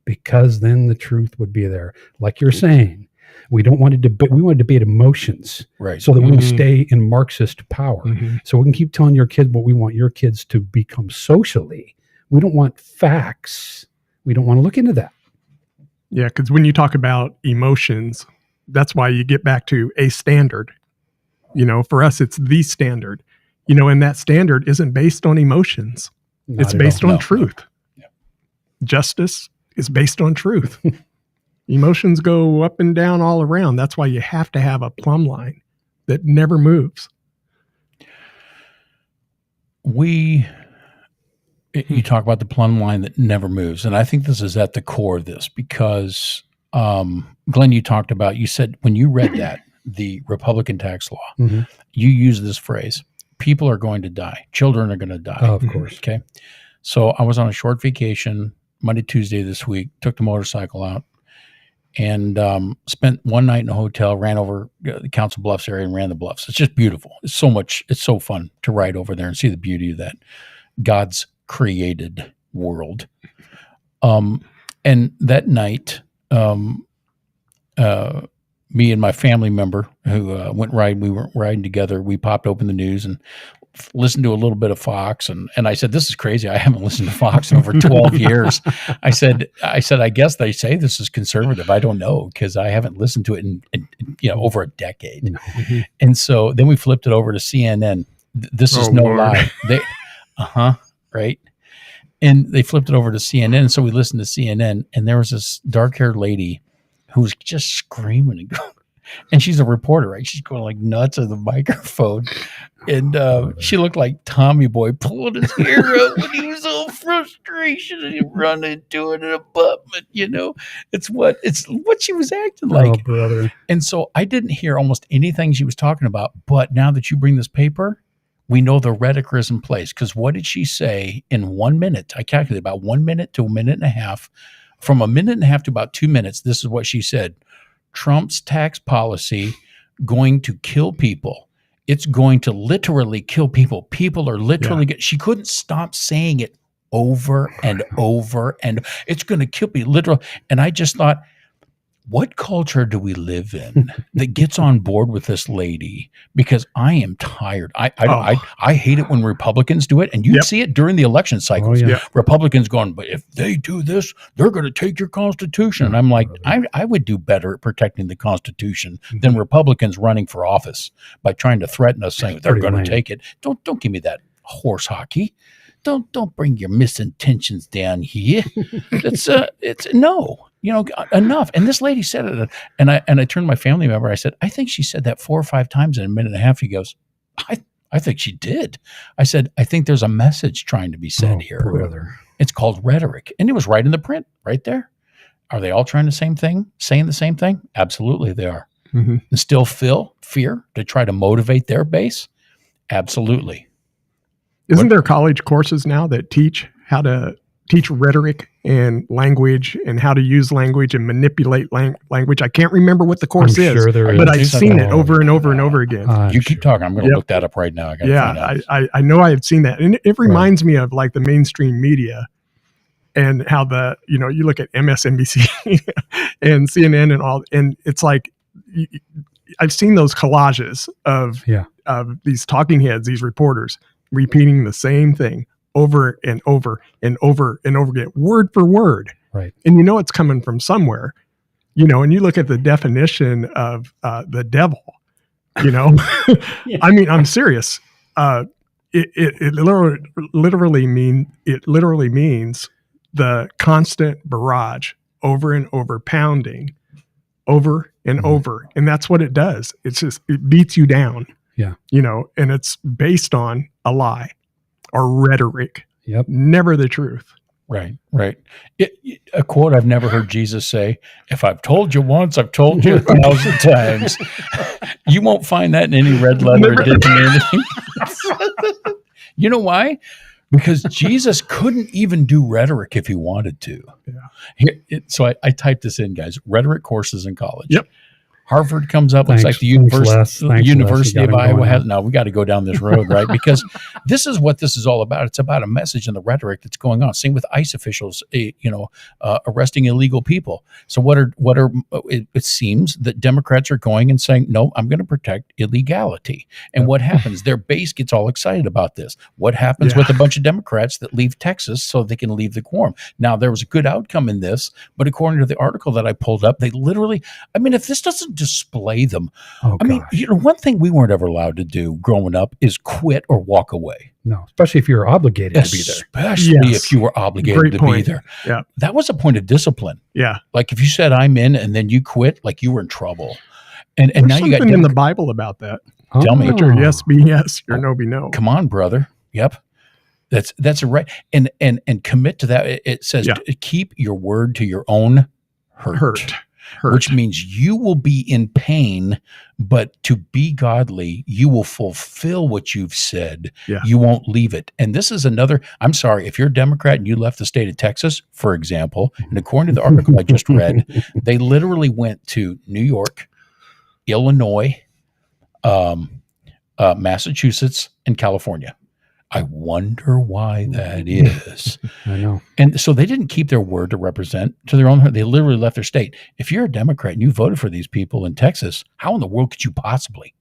Because then the truth would be there. Like you're saying, we want to debate emotions, right? So that we can stay in Marxist power. So we can keep telling your kids what we want your kids to become socially. We don't want facts. We don't want to look into that. Yeah, because when you talk about emotions, that's why you get back to a standard. You know, for us, it's the standard. You know, and that standard isn't based on emotions. It's based on truth. No. Yeah. Justice is based on truth. Emotions go up and down all around. That's why you have to have a plumb line that never moves. You talk about the plumb line that never moves. And I think this is at the core of this because, Glenn, you said when you read that, the Republican tax law, you use this phrase, people are going to die. Children are going to die. Oh, of course. Okay. So I was on a short vacation Monday, Tuesday this week, took the motorcycle out, and spent one night in a hotel, ran over the Council Bluffs area and ran the bluffs. It's just beautiful. It's so fun to ride over there and see the beauty of that God's created world. And that night, me and my family member who went riding, we were riding together. We popped open the news and listened to a little bit of Fox. And I said, this is crazy. I haven't listened to Fox in over 12 years. I said, I guess they say this is conservative. I don't know, because I haven't listened to it in over a decade. And so then we flipped it over to CNN. This is no lie. Right. And they flipped it over to CNN. So we listened to CNN, and there was this dark-haired lady who was just screaming and going. And she's a reporter, right? She's going like nuts at the microphone. And she looked like Tommy Boy pulling his hair out when he was all frustration and he run into an abutment, It's what she was acting like. Oh, brother. And so I didn't hear almost anything she was talking about. But now that you bring this paper, we know the rhetoric is in place. Because what did she say in 1 minute? I calculated about 1 minute to a minute and a half. From a minute and a half to about 2 minutes, this is what she said. Trump's tax policy going to kill people. It's going to literally kill people. People are literally she couldn't stop saying it over and over, and it's going to kill people, literally. And I just thought, what culture do we live in that gets on board with this lady? Because I am tired. I hate it when Republicans do it, and you see it during the election cycles. yeah. Republicans going, but if they do this, they're going to take your Constitution. And I'm like, I would do better at protecting the Constitution than Republicans running for office by trying to threaten us, saying they're going to take it. Don't give me that horse hockey. Don't bring your misintentions down here. It's no. Enough. And this lady said it, and I turned to my family member. I said, I think she said that 4 or 5 times in a minute and a half. He goes, I think she did. I said, I think there's a message trying to be said here. Brother. It's called rhetoric, and it was right in the print, right there. Are they all trying the same thing, saying the same thing? Absolutely, they are. Mm-hmm. Instill fear to try to motivate their base? Absolutely. Isn't there college courses now that teach how to teach rhetoric and language and how to use language and manipulate language? I can't remember what the course is, but I've seen it over and over and over again. You keep talking. I'm going to look that up right now. I know I have seen that. And it reminds me of like the mainstream media and how you look at MSNBC and CNN and all, and it's like, I've seen those collages of these talking heads, these reporters repeating the same thing over and over and over and over again, word for word. Right. And it's coming from somewhere, and you look at the definition of the devil, I mean, I'm serious. It literally means the constant barrage over and over, pounding over and over. And that's what it does. It beats you down. Yeah. And it's based on a lie or rhetoric. Yep. Never the truth. Right. A quote I've never heard Jesus say, if I've told you once, I've told you 1,000 times. You won't find that in any red letter edition or anything. You know why? Because Jesus couldn't even do rhetoric if he wanted to. Yeah. So I typed this in, guys. Rhetoric courses in college. Yep. Harvard comes up. Looks like the University of Iowa has. No, we got to go down this road, right? Because this is what this is all about. It's about a message and the rhetoric that's going on. Same with ICE officials, arresting illegal people. So it seems that Democrats are going and saying, no, I'm going to protect illegality. And what happens? Their base gets all excited about this. What happens with a bunch of Democrats that leave Texas so they can leave the quorum? Now, there was a good outcome in this, but according to the article that I pulled up, they literally, if this doesn't display them. One thing we weren't ever allowed to do growing up is quit or walk away. No, especially if you're obligated to be there. Especially if you were obligated to be there. Yeah. That was a point of discipline. Yeah. Like if you said I'm in and then you quit, like you were in trouble. And There's now you got in the Bible about that. Tell me. Let your yes be yes, your no be no. Come on, brother. Yep. That's right. And commit to that. It says keep your word to your own hurt. Which means you will be in pain, but to be godly, you will fulfill what you've said. Yeah. You won't leave it. And this is I'm sorry, if you're a Democrat and you left the state of Texas, for example, and according to the article I just read, they literally went to New York, Illinois, Massachusetts, and California. I wonder why that is. I know. And so they didn't keep their word to represent to their own. They literally left their state. If you're a Democrat and you voted for these people in Texas, how in the world could you possibly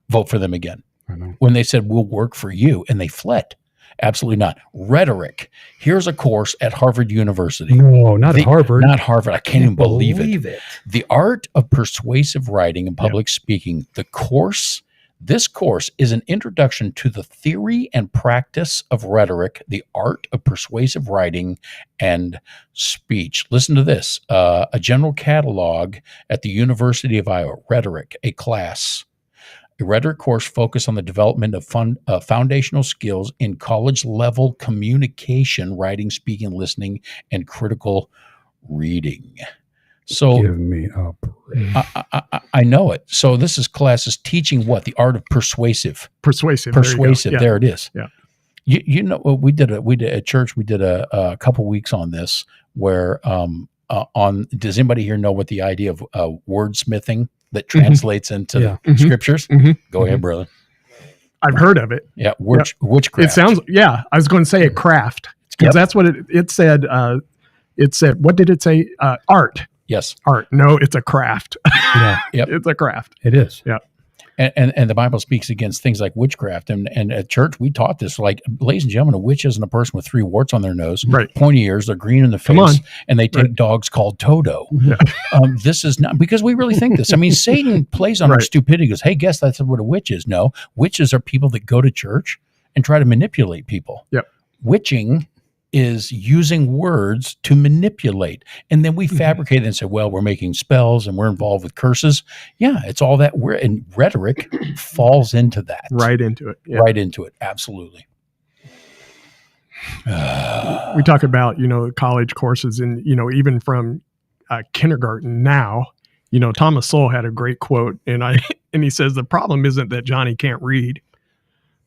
vote for them again? I know. When they said, we'll work for you, and they fled. Absolutely not. Rhetoric. Here's a course at Harvard University. No, not Harvard. Not Harvard. I can't even believe it. The Art of Persuasive Writing and Public Speaking. This course is an introduction to the theory and practice of rhetoric, the art of persuasive writing and speech. Listen to this. A general catalog at the University of Iowa. Rhetoric, a class. A rhetoric course focused on the development of foundational skills in college-level communication, writing, speaking, listening, and critical reading. So give me a break. I know it. So this class is teaching what? The art of persuasive. Persuasive. There it is. Yeah. We did at church. We did a couple weeks on this. Where does anybody here know what the idea of wordsmithing that translates into scriptures? Mm-hmm. Go ahead, brother. I've heard of it. Yeah, witchcraft. It sounds. Yeah, I was going to say a craft because that's what it said. It said, what did it say? Art. Yes. art. No, it's a craft. Yeah, Yep. It's a craft. it is. Yeah. And the Bible speaks against things like witchcraft. And at church, we taught this, like, ladies and gentlemen, a witch isn't a person with 3 warts on their nose, Right. pointy ears, they're green in the Come on. face, and they take Right. dogs called Toto. Yeah. This is not, because we really think this. I mean, Satan plays on our Right. stupidity. He goes, hey, guess that's what a witch is. No, witches are people that go to church and try to manipulate people. Yep. Witching is using words to manipulate. And then we fabricate it and say, well, we're making spells and we're involved with curses. Yeah, it's all that. And rhetoric falls into that. Right into it. Yeah. Right into it. Absolutely. We talk about, college courses and, even from kindergarten now, Thomas Sowell had a great quote and he says, the problem isn't that Johnny can't read.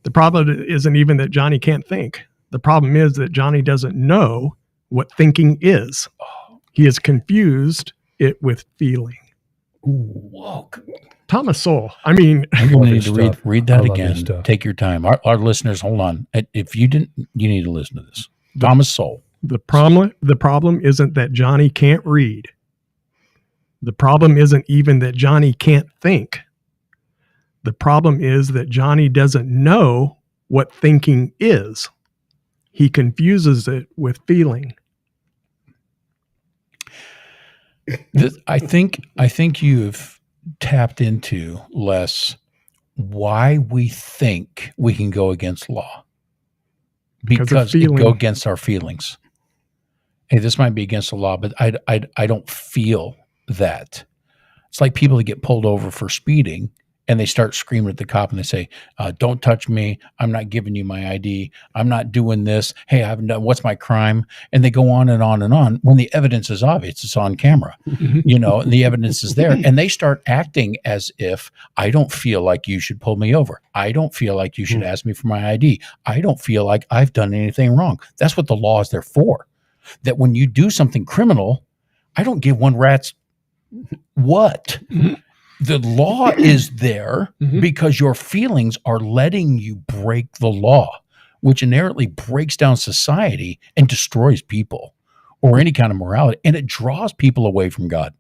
The problem isn't even that Johnny can't think. The problem is that Johnny doesn't know what thinking is. He has confused it with feeling. Whoa. Thomas Sowell. I mean, I'm going to need Good to stuff. read I that love this again. stuff. Take your time. Our listeners, hold on. If you didn't, you need to listen to this. Thomas Sowell. the problem isn't that Johnny can't read. The problem isn't even that Johnny can't think. The problem is that Johnny doesn't know what thinking is. He confuses it with feeling. I think you've tapped into, Les, why we think we can go against law. Because it go against our feelings. Hey, this might be against the law, but I don't feel that. It's like people that get pulled over for speeding and they start screaming at the cop and they say, don't touch me. I'm not giving you my ID. I'm not doing this. Hey, I haven't done, what's my crime? And they go on and on and on when the evidence is obvious. It's on camera, and the evidence is there. And they start acting as if, I don't feel like you should pull me over. I don't feel like you should ask me for my ID. I don't feel like I've done anything wrong. That's what the law is there for. That when you do something criminal, I don't give one rat's what. The law is there because your feelings are letting you break the law, which inherently breaks down society and destroys people or any kind of morality. And it draws people away from God.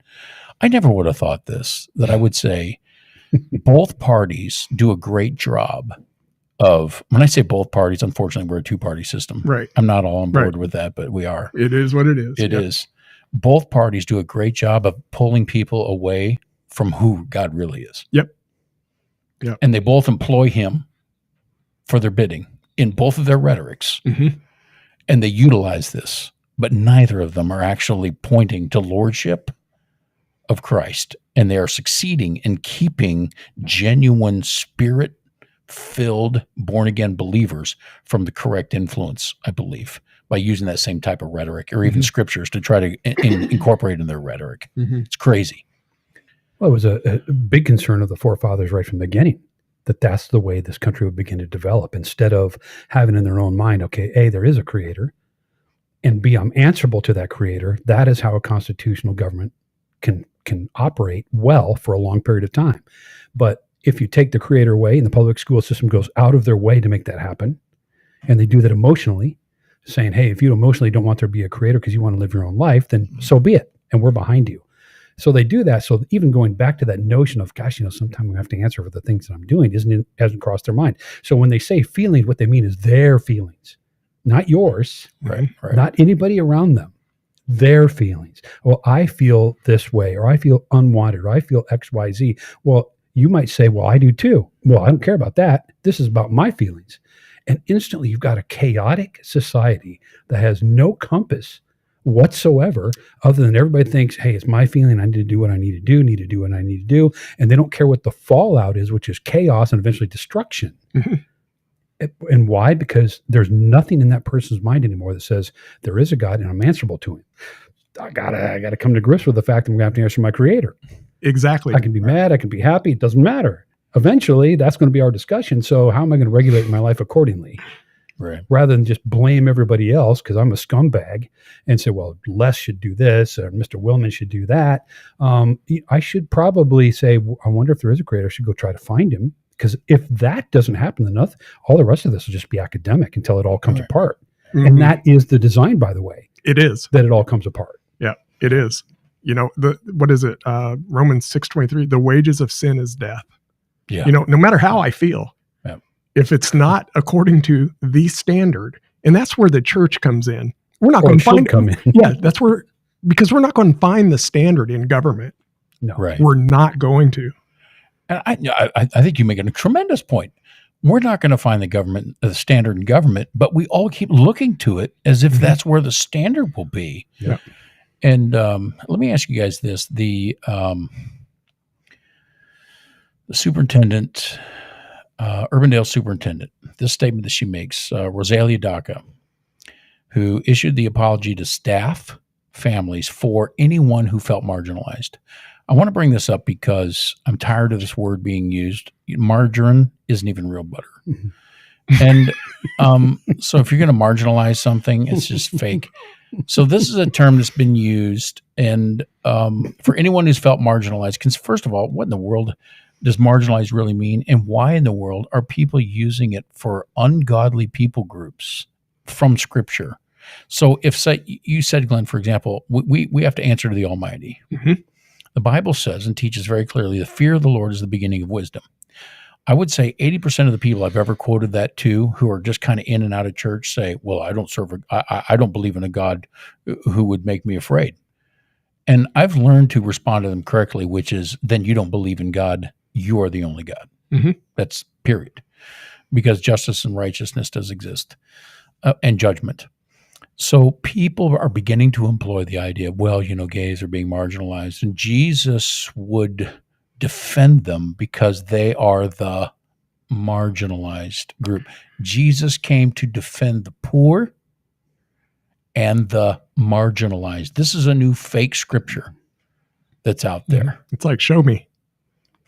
I never would have thought this, that I would say both parties do a great job of, when I say both parties, unfortunately, we're a 2-party system. Right. I'm not all on board with that, but we are. It is what it is. It is. Both parties do a great job of pulling people away from who God really is. Yep. And they both employ him for their bidding in both of their rhetorics. And they utilize this, but neither of them are actually pointing to lordship of Christ. And they are succeeding in keeping genuine spirit-filled, born-again believers from the correct influence, I believe, by using that same type of rhetoric or even scriptures to try to incorporate in their rhetoric. It's crazy. Well, it was a big concern of the forefathers right from the beginning, that that's the way this country would begin to develop, instead of having in their own mind, okay, A, there is a creator, and B, I'm answerable to that creator. That is how a constitutional government can operate well for a long period of time. But if you take the creator away and the public school system goes out of their way to make that happen, and they do that emotionally, saying, hey, if you emotionally don't want there to be a creator because you want to live your own life, then so be it, and we're behind you. So they do that. So even going back to that notion of, gosh, sometime I have to answer for the things that I'm doing hasn't crossed their mind. So when they say feelings, what they mean is their feelings, not yours, Right. not anybody around them, their feelings. Well, I feel this way, or I feel unwanted, or I feel X, Y, Z. Well, you might say, well, I do too. Well, I don't care about that. This is about my feelings. And instantly you've got a chaotic society that has no compass whatsoever, other than everybody thinks, hey, it's my feeling, I need to do what I need to do what I need to do. And they don't care what the fallout is, which is chaos and eventually destruction. And why? Because there's nothing in that person's mind anymore that says there is a God and I'm answerable to him. I gotta come to grips with the fact that I'm gonna have to answer my creator. Exactly. I can be mad, I can be happy, it doesn't matter. Eventually that's going to be our discussion. So how am I going to regulate my life accordingly? Right. Rather than just blame everybody else because I'm a scumbag and say, well, Les should do this or Mr. Willman should do that. I should probably say, I wonder if there is a creator. I should go try to find him, because if that doesn't happen, then all the rest of this will just be academic until it all comes apart. And that is the design, by the way. It is. That it all comes apart. Yeah, it is. what is it? Romans 6:23, the wages of sin is death. Yeah. No matter how I feel, if it's not according to the standard, and that's where the church comes in. We're not going to find come in. Yeah, that's where, because we're not going to find the standard in government. No. Right. We're not going to. And I think you make a tremendous point. We're not going to find the standard in government, but we all keep looking to it as if that's where the standard will be. Yeah. And let me ask you guys this: the superintendent, Urbandale superintendent, this statement that she makes, Rosalia Daca, who issued the apology to staff, families, for anyone who felt marginalized. I want to bring this up because I'm tired of this word being used. Margarine isn't even real butter. And so if you're going to marginalize something, it's just fake. So this is a term that's been used. And for anyone who's felt marginalized, because first of all, what in the world does marginalized really mean? And why in the world are people using it for ungodly people groups from Scripture? So if, say, you said, Glenn, for example, we have to answer to the Almighty. Mm-hmm. The Bible says and teaches very clearly, the fear of the Lord is the beginning of wisdom. I would say 80% of the people I've ever quoted that to, who are just kind of in and out of church, say, well, I don't believe in a God who would make me afraid. And I've learned to respond to them correctly, which is, then you don't believe in God. You are the only God. Mm-hmm. That's period. Because justice and righteousness does exist, and judgment. So people are beginning to employ the idea, well, gays are being marginalized, and Jesus would defend them because they are the marginalized group. Jesus came to defend the poor and the marginalized. This is a new fake scripture that's out there. It's like, show me.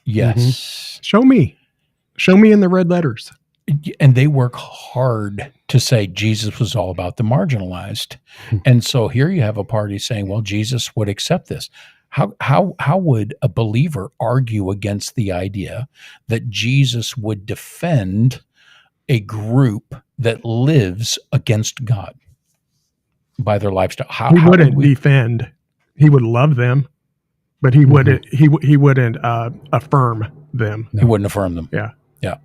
Yes. Mm-hmm. Show me in the red letters. And they work hard to say Jesus was all about the marginalized. And so here you have a party saying, well, Jesus would accept this. How would a believer argue against the idea that Jesus would defend a group that lives against God by their lifestyle? He wouldn't defend. He would love them, but he wouldn't. He wouldn't affirm them. No. He wouldn't affirm them. Yeah. Yeah.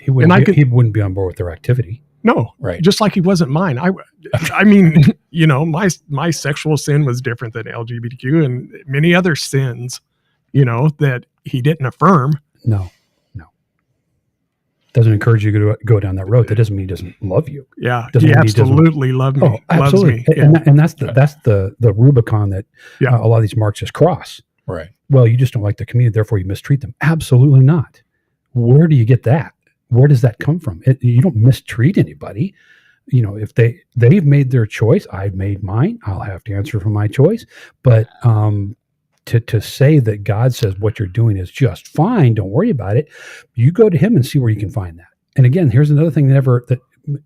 He wouldn't be on board with their activity. No, right. Just like he wasn't mine. I mean, my sexual sin was different than LGBTQ and many other sins, that he didn't affirm. No. Doesn't encourage you to go down that road. That doesn't mean he doesn't love you. Yeah, he absolutely loved me. Oh, absolutely. Loves me. And that's the Rubicon that a lot of these Marxists cross. Right. Well, you just don't like the community, therefore you mistreat them. Absolutely not. Where do you get that? Where does that come from? You don't mistreat anybody. If they've made their choice, I've made mine. I'll have to answer for my choice. But to say that God says what you're doing is just fine, don't worry about it. You go to Him and see where you can find that. And again, here's another thing that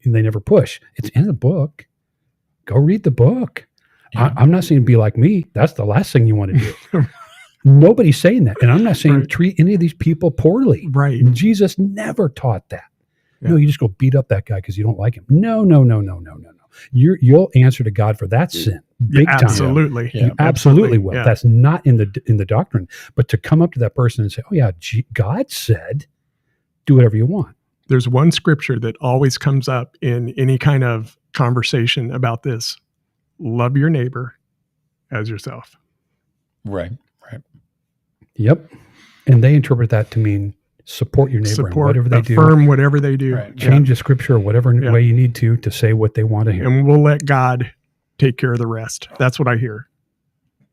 they never push. It's in the book. Go read the book. Yeah. I'm not saying be like me. That's the last thing you want to do. Nobody's saying that. And I'm not saying treat any of these people poorly. Right. Jesus never taught that. Yeah. No, you just go beat up that guy because you don't like him. No. You'll answer to God for that sin. Big time. Absolutely. Yeah, you absolutely will. Yeah. That's not in the doctrine. But to come up to that person and say, oh yeah, God said, do whatever you want. There's one scripture that always comes up in any kind of conversation about this. Love your neighbor as yourself. Right. Yep. And they interpret that to mean support your neighbor in whatever they do. Affirm whatever they do. Right. Change the scripture whatever way you need to say what they want to hear. And we'll let God take care of the rest. That's what I hear.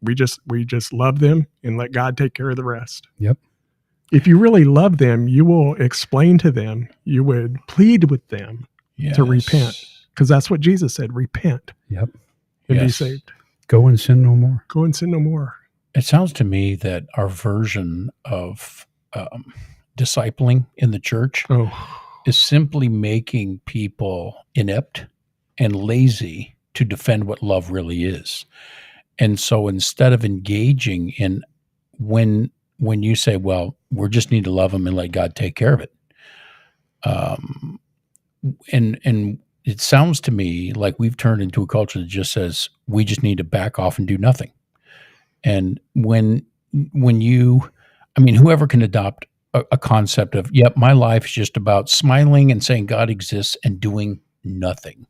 We just love them and let God take care of the rest. Yep. If you really love them, you will explain to them, you would plead with them to repent. Because that's what Jesus said, repent. Yep. And be saved. Go and sin no more. Go and sin no more. It sounds to me that our version of discipling in the church is simply making people inept and lazy to defend what love really is. And so instead of engaging in when you say, well, we just need to love them and let God take care of it. And it sounds to me like we've turned into a culture that just says we just need to back off and do nothing. And when you, I mean, whoever can adopt a concept of, yep, my life is just about smiling and saying God exists and doing nothing.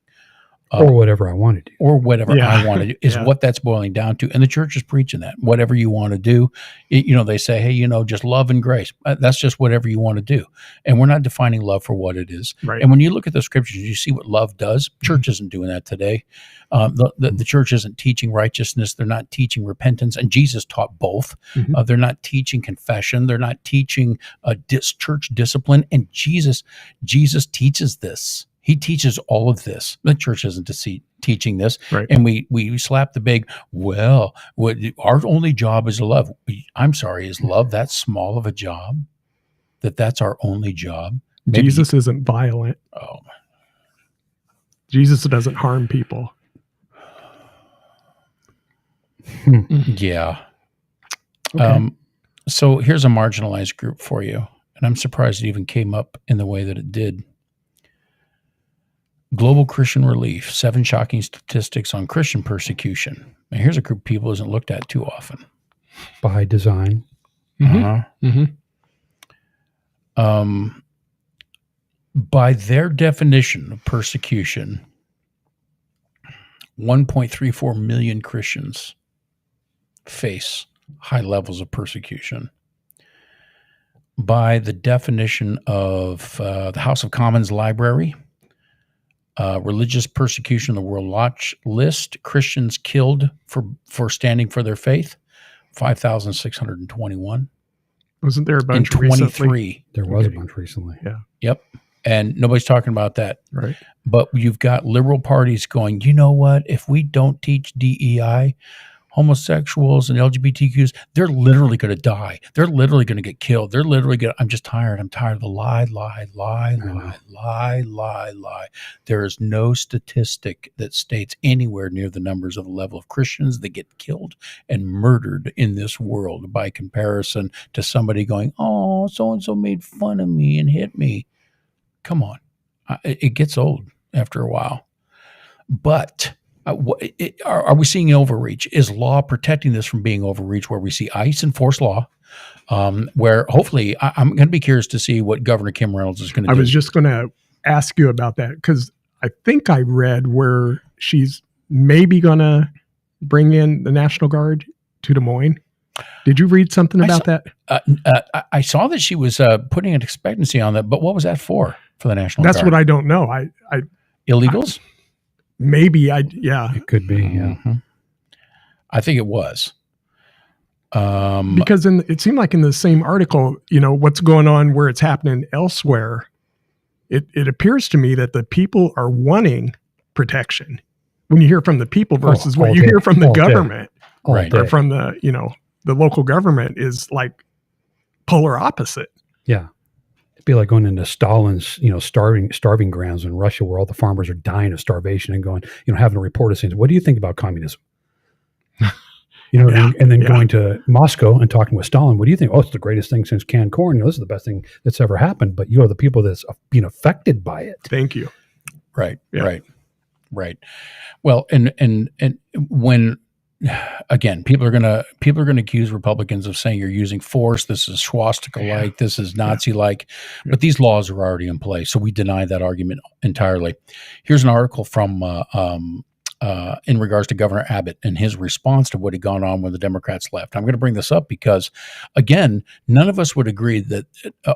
Or whatever I want to do. Or whatever Yeah. I want to do is Yeah. what that's boiling down to. And the church is preaching that. Whatever you want to do, they say, hey, just love and grace. That's just whatever you want to do. And we're not defining love for what it is. Right. And when you look at the scriptures, you see what love does. Church isn't doing that today. The church isn't teaching righteousness. They're not teaching repentance. And Jesus taught both. Mhm. They're not teaching confession. They're not teaching church discipline. And Jesus teaches this. He teaches all of this. The church isn't teaching this. Right. And we slap the big, well, our only job is to love. I'm sorry, is love that small of a job? That's our only job? Maybe, Jesus isn't violent. oh, Jesus doesn't harm people. yeah. Okay. So here's a marginalized group for you. And I'm surprised it even came up in the way that it did. Global Christian Relief, 7 shocking statistics on Christian persecution. And here's a group of people isn't looked at too often. By design. Mm-hmm. By their definition of persecution, 1.34 million Christians face high levels of persecution. By the definition of the House of Commons Library, religious persecution on the World Watch list, Christians killed for standing for their faith, 5,621. Wasn't there a In bunch 23. recently? There was Okay. a bunch recently. Yep. And nobody's talking about that. Right. But you've got liberal parties going, you know what? If we don't teach DEI, homosexuals and LGBTQs, they're literally going to die. They're literally going to get killed. They're literally going to, I'm just tired. I'm tired of the lie. There is no statistic that states anywhere near the numbers of the level of Christians that get killed and murdered in this world by comparison to somebody going, oh, so-and-so made fun of me and hit me. Come on. It gets old after a while. But are we seeing overreach? Is law protecting this from being overreach, where we see ICE enforce law, where hopefully I'm going to be curious to see what Governor Kim Reynolds is going to do. I was just going to ask you about that because I think I read where she's maybe going to bring in the National Guard to Des Moines. Did you read something about that? I saw that she was putting an expectancy on that, but what was that for the National That's Guard? what I don't know. I Illegals? maybe It could be, yeah. Mhm. I think it was. Because it seemed like in the same article, what's going on where it's happening elsewhere, it appears to me that the people are wanting protection. When you hear from the people versus what you hear from the government, Right. or from the local government is like polar opposite. Yeah. It'd be like going into Stalin's, starving grounds in Russia where all the farmers are dying of starvation and going, having a report saying, what do you think about communism? And then going to Moscow and talking with Stalin, what do you think? Oh, it's the greatest thing since canned corn. This is the best thing that's ever happened. But you are the people that's being affected by it. Thank you. Right. Yeah. Right. Well, and when, again, people are gonna accuse Republicans of saying you're using force. This is swastika-like. This is Nazi-like. But these laws are already in place, so we deny that argument entirely. Here's an article from in regards to Governor Abbott and his response to what had gone on when the Democrats left. I'm going to bring this up because, again, none of us would agree that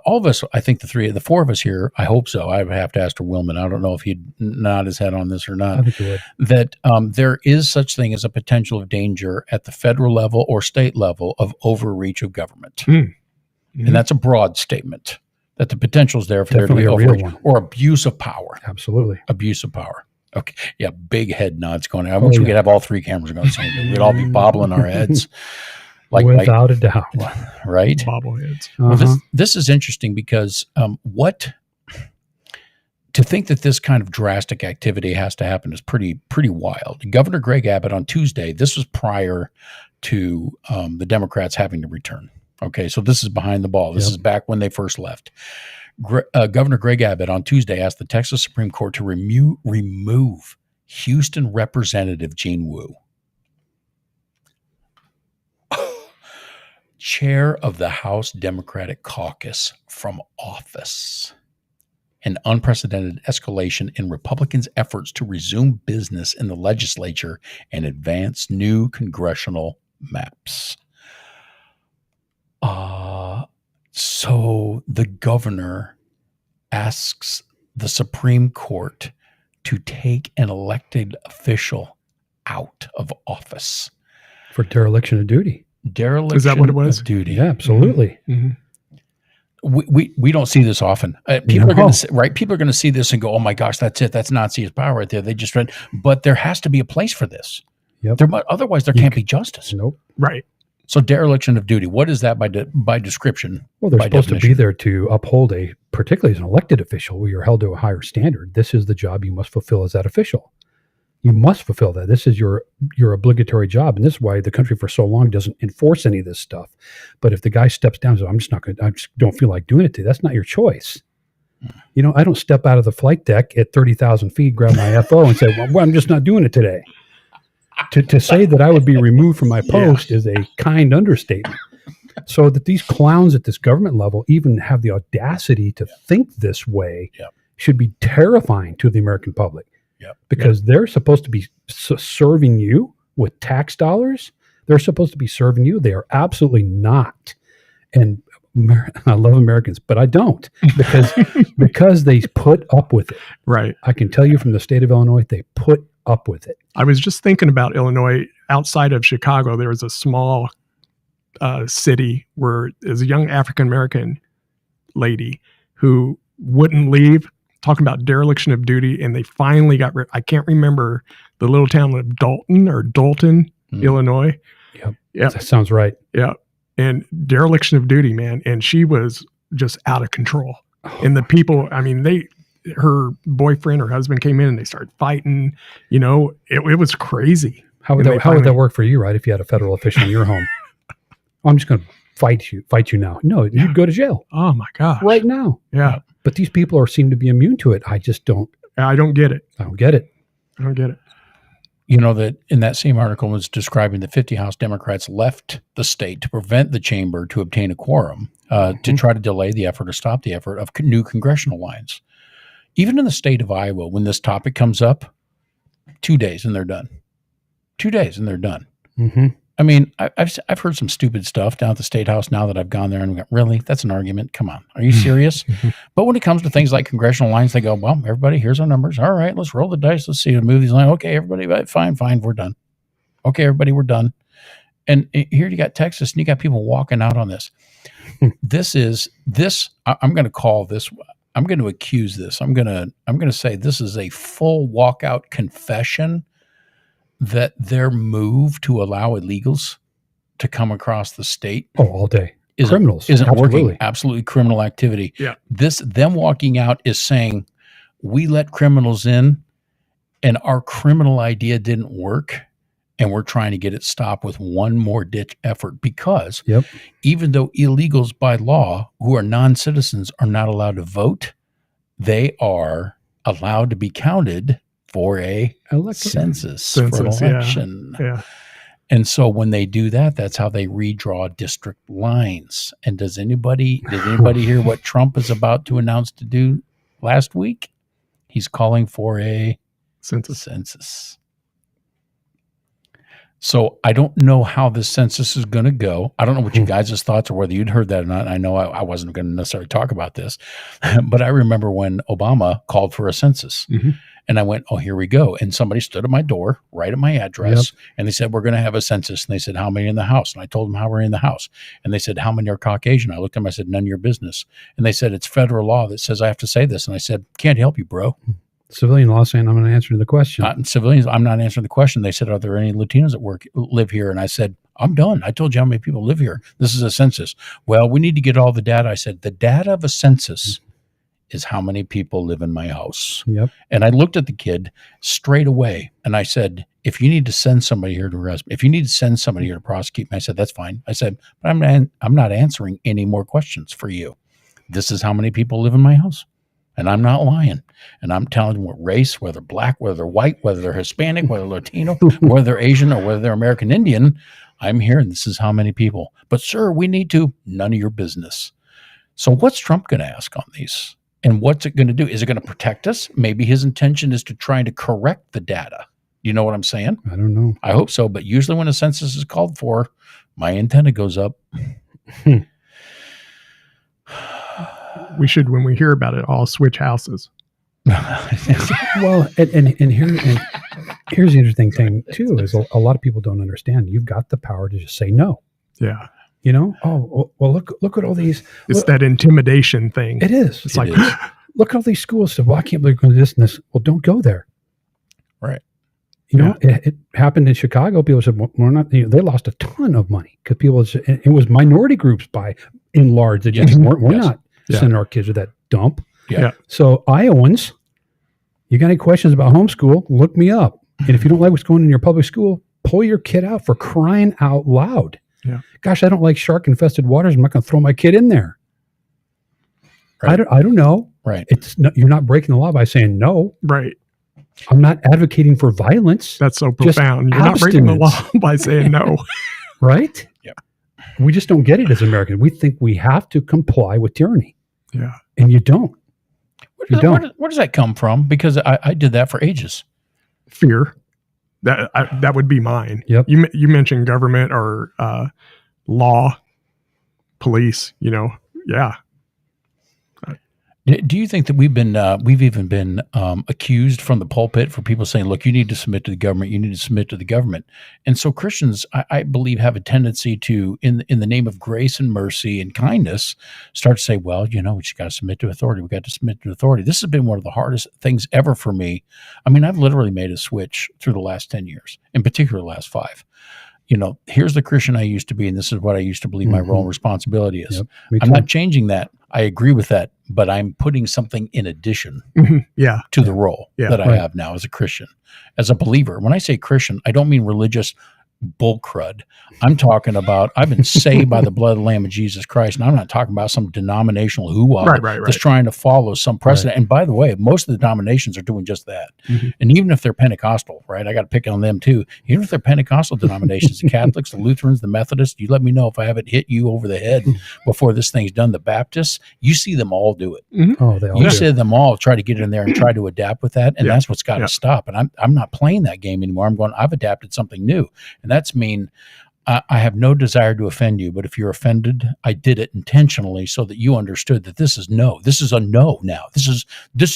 all of us. I think the four of us here. I hope so. I would have to ask to Willman. I don't know if he'd nod his head on this or not. I think you would. That there is such thing as a potential of danger at the federal level or state level of overreach of government, and that's a broad statement. That the potential is there for Definitely there to be a real overreach one. or abuse of power. Absolutely. Abuse of power. Okay. Yeah. Big head nods going on. I wish we could have all 3 cameras going. We'd all be bobbling our heads. Without a doubt. Right. Bobbleheads. Well, this is interesting because to think that this kind of drastic activity has to happen is pretty wild. Governor Greg Abbott on Tuesday, this was prior to the Democrats having to return. Okay. So this is behind the ball. This is back when they first left. Governor Greg Abbott on Tuesday asked the Texas Supreme Court to remove Houston Representative Gene Wu. chair of the House Democratic Caucus from office. An unprecedented escalation in Republicans' efforts to resume business in the legislature and advance new congressional maps. So the governor asks the Supreme Court to take an elected official out of office. For dereliction of duty. Is that what it was? Of duty. Yeah, absolutely. Mm-hmm. We don't see this often. People are going to right. People are going to see this and go, "Oh my gosh, that's it. That's Nazi power right there." They just read, but there has to be a place for this. Yep. Otherwise, there can't be justice. Nope. Right. So dereliction of duty. What is that by description? Well, they're by supposed definition? to be there to uphold particularly as an elected official, where you're held to a higher standard. This is the job you must fulfill as that official. You must fulfill that. This is your obligatory job, and this is why the country for so long doesn't enforce any of this stuff. But if the guy steps down and says, I just don't feel like doing it today, that's not your choice. You know, I don't step out of the flight deck at 30,000 feet, grab my FO and say, well, I'm just not doing it today. To say that I would be removed from my post is a kind understatement. So that these clowns at this government level even have the audacity to think this way should be terrifying to the American public. Because they're supposed to be serving you with tax dollars. They're supposed to be serving you. They are absolutely not. And I love Americans, but I don't because they put up with it. Right. I can tell you from the state of Illinois, they put up with it. I was just thinking about Illinois. Outside of Chicago, there was a small city where there's a young African-American lady who wouldn't leave. Talking about dereliction of duty, and they finally got rid. I can't remember the little town of Dalton, Illinois. Yep. That sounds right. Yeah. And dereliction of duty, man. And she was just out of control. And the people, I mean, her boyfriend or husband came in and they started fighting. You know, it was crazy. How would that work for you, right? If you had a federal official in your home, I'm just going to fight you now. No, you'd go to jail. Oh my gosh. Right now. Yeah. But these people seem to be immune to it. I just don't. I don't get it. I don't get it. You know, that in that same article was describing the 50 House Democrats left the state to prevent the chamber to obtain a quorum to try to delay the effort or stop the effort of new congressional lines. Even in the state of Iowa, when this topic comes up, 2 days and they're done. 2 days and they're done. Mm-hmm. I mean, I've heard some stupid stuff down at the State House now that I've gone there and go, really? That's an argument? Come on. Are you serious? But when it comes to things like congressional lines, they go, well, everybody, here's our numbers. All right, let's roll the dice. Let's see, move these lines. Okay, everybody, fine, we're done. Okay, everybody, we're done. And here you got Texas and you got people walking out on this. I'm going to call this, I'm going to accuse this. I'm going to say this is a full walkout confession that their move to allow illegals to come across the state all day isn't absolutely working. Absolutely criminal activity. Yeah. Them walking out is saying we let criminals in and our criminal idea didn't work and we're trying to get it stopped with one more ditch effort because even though illegals by law who are non-citizens are not allowed to vote, they are allowed to be counted for a census for an election. Yeah. And so when they do that, that's how they redraw district lines. And did anybody hear what Trump is about to announce to do last week? He's calling for a census. So I don't know how this census is going to go. I don't know what you guys' thoughts are, whether you'd heard that or not. I know I wasn't going to necessarily talk about this, but I remember when Obama called for a census. Mm-hmm. And I went, oh, here we go. And somebody stood at my door, right at my address, and they said, we're going to have a census. And they said, how many in the house? And I told them how we're in the house. And they said, how many are Caucasian? I looked at them, I said, none of your business. And they said, it's federal law that says I have to say this. And I said, can't help you, bro. Civilian law saying I'm going to answer the question. Civilians, I'm not answering the question. They said, are there any Latinos that live here? And I said, I'm done. I told you how many people live here. This is a census. Well, we need to get all the data. I said, the data of a census is how many people live in my house. Yep. And I looked at the kid straight away and I said, if you need to send somebody here to arrest me, if you need to send somebody here to prosecute me, I said, that's fine. I said, but I'm not answering any more questions for you. This is how many people live in my house. And I'm not lying. And I'm telling them what race, whether black, whether they're white, whether they're Hispanic, whether they're Latino, whether they're Asian or whether they're American Indian. I'm here and this is how many people. But, sir, we need to. None of your business. So what's Trump going to ask on these? And what's it going to do? Is it going to protect us? Maybe his intention is to try to correct the data. You know what I'm saying? I don't know. I hope so. But usually when a census is called for, my antenna goes up. We should, when we hear about it, all switch houses. Well, and here's the interesting thing too, is a lot of people don't understand. You've got the power to just say no. Yeah. You know, oh, well, look at all these. It's that intimidation thing. It is. It's like, look at all these schools. So, well, I can't believe you're going to this and this. Well, don't go there. Right. You know, it happened in Chicago. People said, well, we're not, they lost a ton of money because people, it was minority groups by and large. They just we're not sending our kids to that dump. Yeah. So Iowans, you got any questions about homeschool, look me up. And if you don't like what's going on in your public school, pull your kid out, for crying out loud. Yeah. Gosh, I don't like shark infested waters. I'm not going to throw my kid in there. Right. I don't know. Right. You're not breaking the law by saying no. right. I'm not advocating for violence. That's so Just profound. You're not breaking the law by saying no. Right? Yep. We just don't get it as Americans. We think we have to comply with tyranny. Yeah. And you don't. Where does that come from? Because I did that for ages. Fear. That would be mine. Yep. You mentioned government or law, police, yeah. Do you think that we've even been accused from the pulpit for people saying, look, you need to submit to the government, you need to submit to the government? And so Christians, I believe, have a tendency to, in the name of grace and mercy and kindness, start to say, well, we just got to submit to authority. We got to submit to authority. This has been one of the hardest things ever for me. I mean, I've literally made a switch through the last 10 years, in particular the last 5. Here's the Christian I used to be, and this is what I used to believe my role and responsibility is. Yep, I'm not changing that. I agree with that, but I'm putting something in addition to the role that I have now as a Christian, as a believer. When I say Christian, I don't mean religious bull crud. I'm talking about I've been saved by the blood of the Lamb of Jesus Christ, and I'm not talking about some denominational hoo-ha that's trying to follow some precedent. And by the way, most of the denominations are doing just that. And even if they're Pentecostal, right? I got to pick on them too. Even if they're Pentecostal denominations, the Catholics, the Lutherans, the Methodists, you let me know if I haven't hit you over the head before this thing's done. The Baptists, you see them all do it. Oh, they all You do. see them all try to get in there and try to adapt with that, and that's what's got to stop. And I'm not playing that game anymore. I've adapted something new, and that's mean I have no desire to offend you, but if you're offended, I did it intentionally so that you understood that this is no. This is a no now. This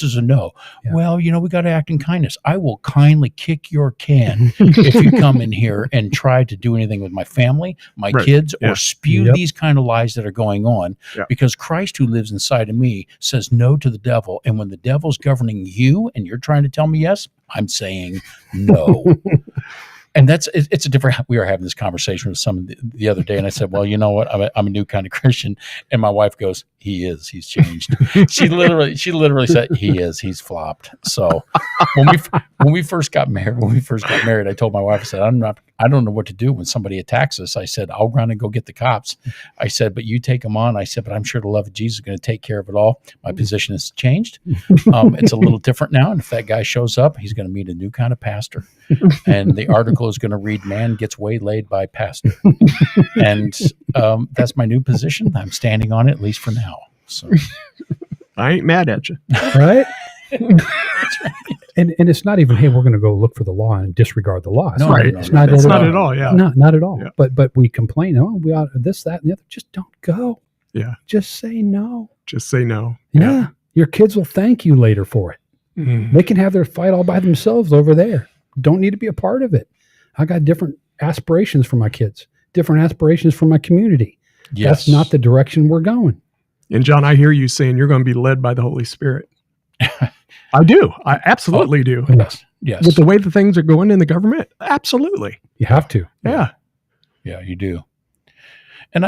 is a no. Yeah. Well, we got to act in kindness. I will kindly kick your can if you come in here and try to do anything with my family, my kids, or spew these kind of lies that are going on, because Christ who lives inside of me says no to the devil. And when the devil's governing you and you're trying to tell me yes, I'm saying no. And it's a different. We were having this conversation with someone the other day, and I said, "Well, you know what? I'm a new kind of Christian." And my wife goes, "He is. He's changed." She literally said, "He is. He's flopped." So when we first got married, I told my wife, I said, I don't know what to do when somebody attacks us. I said, I'll run and go get the cops. I said, but you take them on. I said, but I'm sure the love of Jesus is going to take care of it all. My position has changed. It's a little different now. And if that guy shows up, he's going to meet a new kind of pastor. And the article is going to read, man gets waylaid by pastor. And that's my new position. I'm standing on it, at least for now. So I ain't mad at you. Right? That's right. And it's not even, hey, we're going to go look for the law and disregard the law. It's not at all. Yeah. Not at all. Yeah. But we complain, we ought this, that, and the other. Just don't go. Yeah. Just say no. Just say no. Yeah. Your kids will thank you later for it. They can have their fight all by themselves over there. Don't need to be a part of it. I got different aspirations for my kids, different aspirations for my community. Yes. That's not the direction we're going. And John, I hear you saying you're going to be led by the Holy Spirit. I do. I absolutely do. Yes. With the way the things are going in the government, absolutely. You have to. Yeah. Yeah, you do. And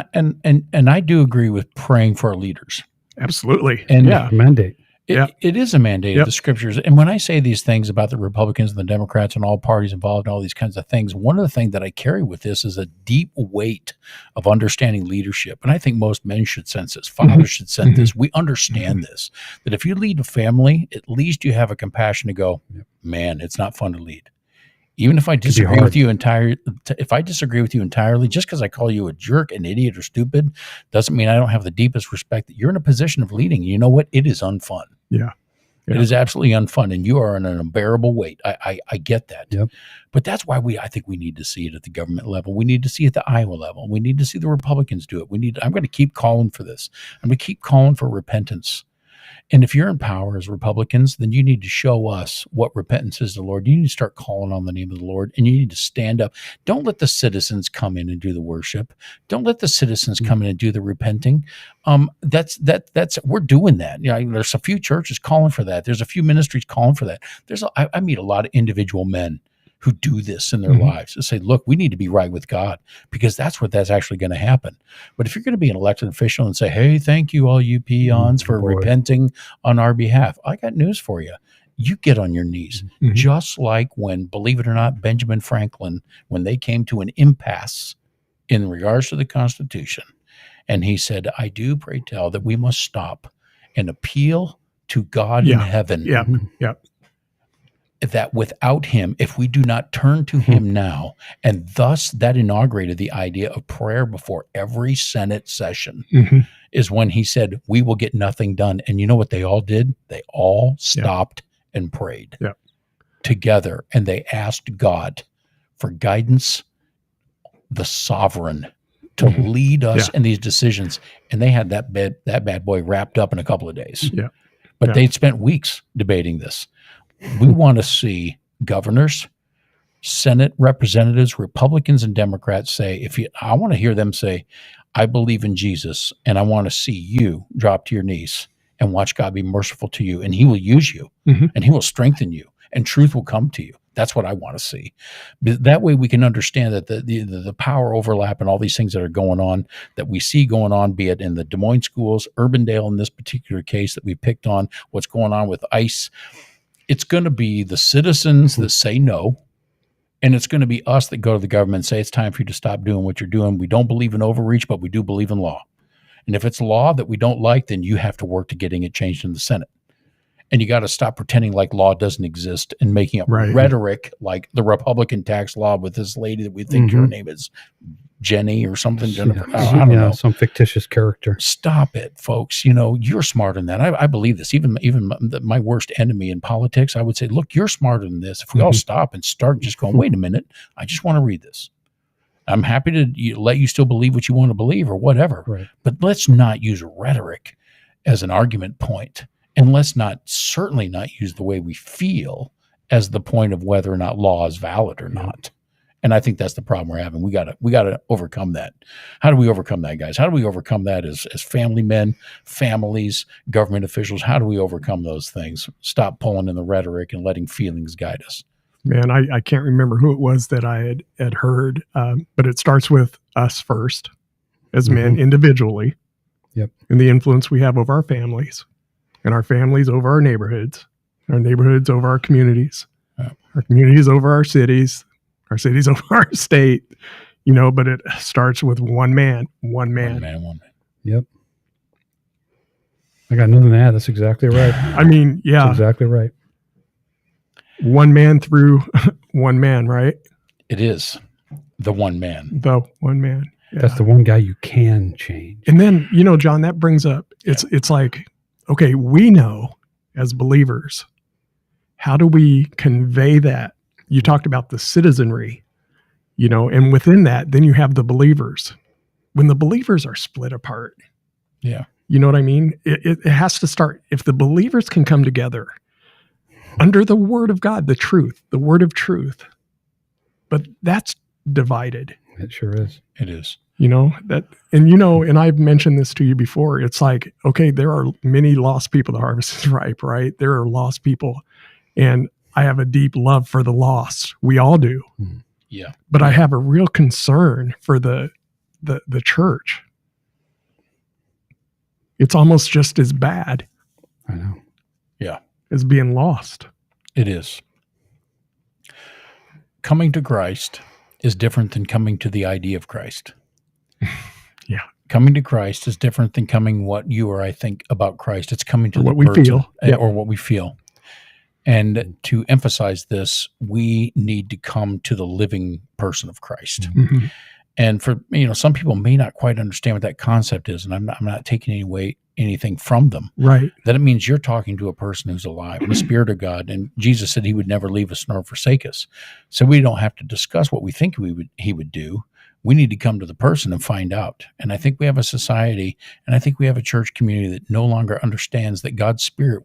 I do agree with praying for our leaders. Absolutely. And mandate. It is a mandate of the scriptures. And when I say these things about the Republicans and the Democrats and all parties involved and all these kinds of things, one of the things that I carry with this is a deep weight of understanding leadership. And I think most men should sense this. Fathers should sense this. We understand this, that if you lead a family, at least you have a compassion to go, man, it's not fun to lead. Even if I be disagree hard. with you if I disagree with you entirely, just because I call you a jerk, an idiot, or stupid, doesn't mean I don't have the deepest respect that you're in a position of leading. You know what? It is unfun. Yeah. It is absolutely unfun, and you are on an unbearable weight. I get that. Yep. But that's why I think we need to see it at the government level. We need to see it at the Iowa level. We need to see the Republicans do it. I'm going to keep calling for this. I'm going to keep calling for repentance. And if you're in power as Republicans, then you need to show us what repentance is to the Lord. You need to start calling on the name of the Lord, and you need to stand up. Don't let the citizens come in and do the worship. Don't let the citizens come in and do the repenting. That's we're doing that. You know, there's a few churches calling for that. There's a few ministries calling for that. I meet a lot of individual men who do this in their lives and say, look, we need to be right with God, because that's actually going to happen. But if you're going to be an elected official and say, hey, thank you, all you peons, for repenting on our behalf, I got news for you. You get on your knees, just like when, believe it or not, Benjamin Franklin, when they came to an impasse in regards to the Constitution, and he said, I do pray tell that we must stop and appeal to God in heaven. Yeah. That without him, if we do not turn to him now, and thus that inaugurated the idea of prayer before every Senate session, is when he said, we will get nothing done. And you know what they all did? They all stopped and prayed together, and they asked God for guidance, the sovereign, to lead us in these decisions. And they had that bad boy wrapped up in a couple of days. But they'd spent weeks debating this. We want to see governors, Senate representatives, Republicans and Democrats say, I want to hear them say, I believe in Jesus, and I want to see you drop to your knees and watch God be merciful to you, and he will use you, and he will strengthen you, and truth will come to you. That's what I want to see. That way we can understand that the power overlap and all these things that are going on, that we see going on, be it in the Des Moines schools, Urbandale in this particular case that we picked on, what's going on with ICE. It's going to be the citizens that say no, and it's going to be us that go to the government and say, it's time for you to stop doing what you're doing. We don't believe in overreach, but we do believe in law. And if it's law that we don't like, then you have to work to getting it changed in the Senate. And you got to stop pretending like law doesn't exist and making up rhetoric like the Republican tax law with this lady that we think her name is Jenny or something. Jennifer. I don't know. Some fictitious character. Stop it, folks. You know, you're smarter than that. I believe this. Even my worst enemy in politics, I would say, look, you're smarter than this. If we all stop and start just going, wait a minute, I just want to read this. I'm happy to let you still believe what you want to believe or whatever. But let's not use rhetoric as an argument point. And let's certainly not use the way we feel as the point of whether or not law is valid or not. And I think that's the problem we're having. We gotta overcome that. How do we overcome that, guys? How do we overcome that as family men, families, government officials? How do we overcome those things? Stop pulling in the rhetoric and letting feelings guide us. Man, I can't remember who it was that I had heard, but it starts with us first as men individually, and the influence we have over our families, and our families over our neighborhoods over our communities, our communities over our cities over our state, but it starts with one man. Yep. I got nothing to add. That's exactly right. I mean, yeah. That's exactly right. One man through one man, right? It is the one man. The one man. Yeah. That's the one guy you can change. And then, John, that brings up, it's like, okay, we know as believers, how do we convey that? You talked about the citizenry, and within that, then you have the believers. When the believers are split apart, you know what I mean? It has to start, if the believers can come together under the word of God, the word of truth, but that's divided. It sure is. It is. And I've mentioned this to you before. It's like, okay, there are many lost people. The harvest is ripe, right? There are lost people. And I have a deep love for the lost. We all do. Yeah. But I have a real concern for the church. It's almost just as bad. I know. Yeah. As being lost. It is. Coming to Christ is different than coming to the idea of Christ. Yeah. Coming to Christ is different than coming what you or I think about Christ. It's coming to or the what we person, feel. or what we feel. And to emphasize this, we need to come to the living person of Christ. Mhm. And for some people may not quite understand what that concept is, and I'm not taking anything from them. Right. That it means you're talking to a person who's alive in the Spirit of God, and Jesus said He would never leave us nor forsake us. So we don't have to discuss what we think He would do. We need to come to the person and find out. And I think we have a society, and I think we have a church community that no longer understands that God's Spirit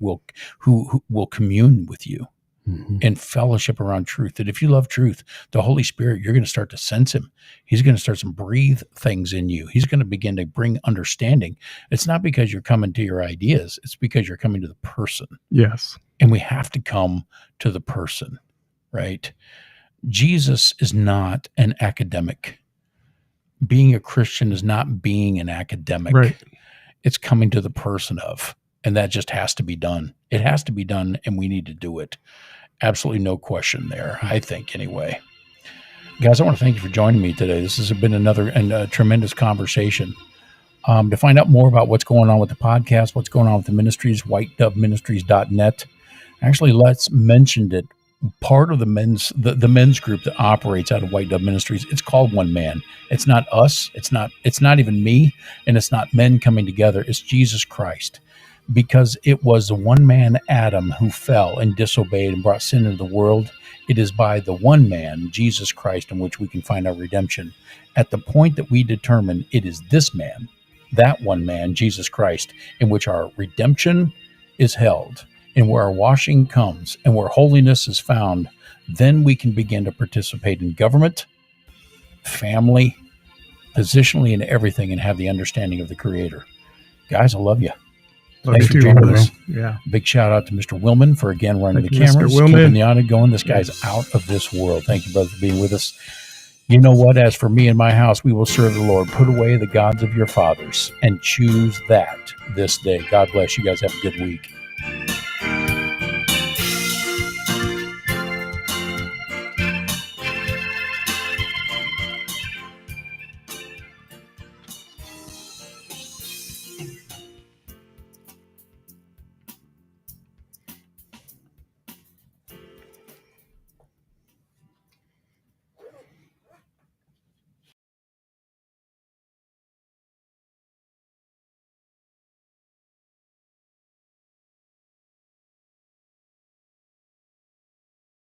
who will commune with you in fellowship around truth. That if you love truth, the Holy Spirit, you're going to start to sense Him. He's going to start to breathe things in you. He's going to begin to bring understanding. It's not because you're coming to your ideas. It's because you're coming to the person. Yes. And we have to come to the person, right? Jesus is not an academic. Being a Christian is not being an academic. Right. It's coming to the person of, and that just has to be done. It has to be done, and we need to do it. Absolutely no question there, I think, anyway. Guys, I want to thank you for joining me today. This has been another tremendous conversation. To find out more about what's going on with the podcast, what's going on with the ministries, whitedoveministries.net. Actually, let's mention it. Part of the men's group that operates out of White Dove Ministries, it's called One Man. It's not us. It's not even me, and it's not men coming together. It's Jesus Christ. Because it was the one man, Adam, who fell and disobeyed and brought sin into the world. It is by the one man, Jesus Christ, in which we can find our redemption. At the point that we determine it is this man, that one man, Jesus Christ, in which our redemption is held, and where our washing comes, and where holiness is found, then we can begin to participate in government, family, positionally in everything, and have the understanding of the Creator. Guys, I love you. Thanks for joining us. Yeah. Big shout out to Mr. Willman for again running Thank the you, Mr. cameras, Willman. keeping the audio going. This guy's out of this world. Thank you, brother, for being with us. You know what? As for me and my house, we will serve the Lord. Put away the gods of your fathers and choose that this day. God bless you guys. Have a good week.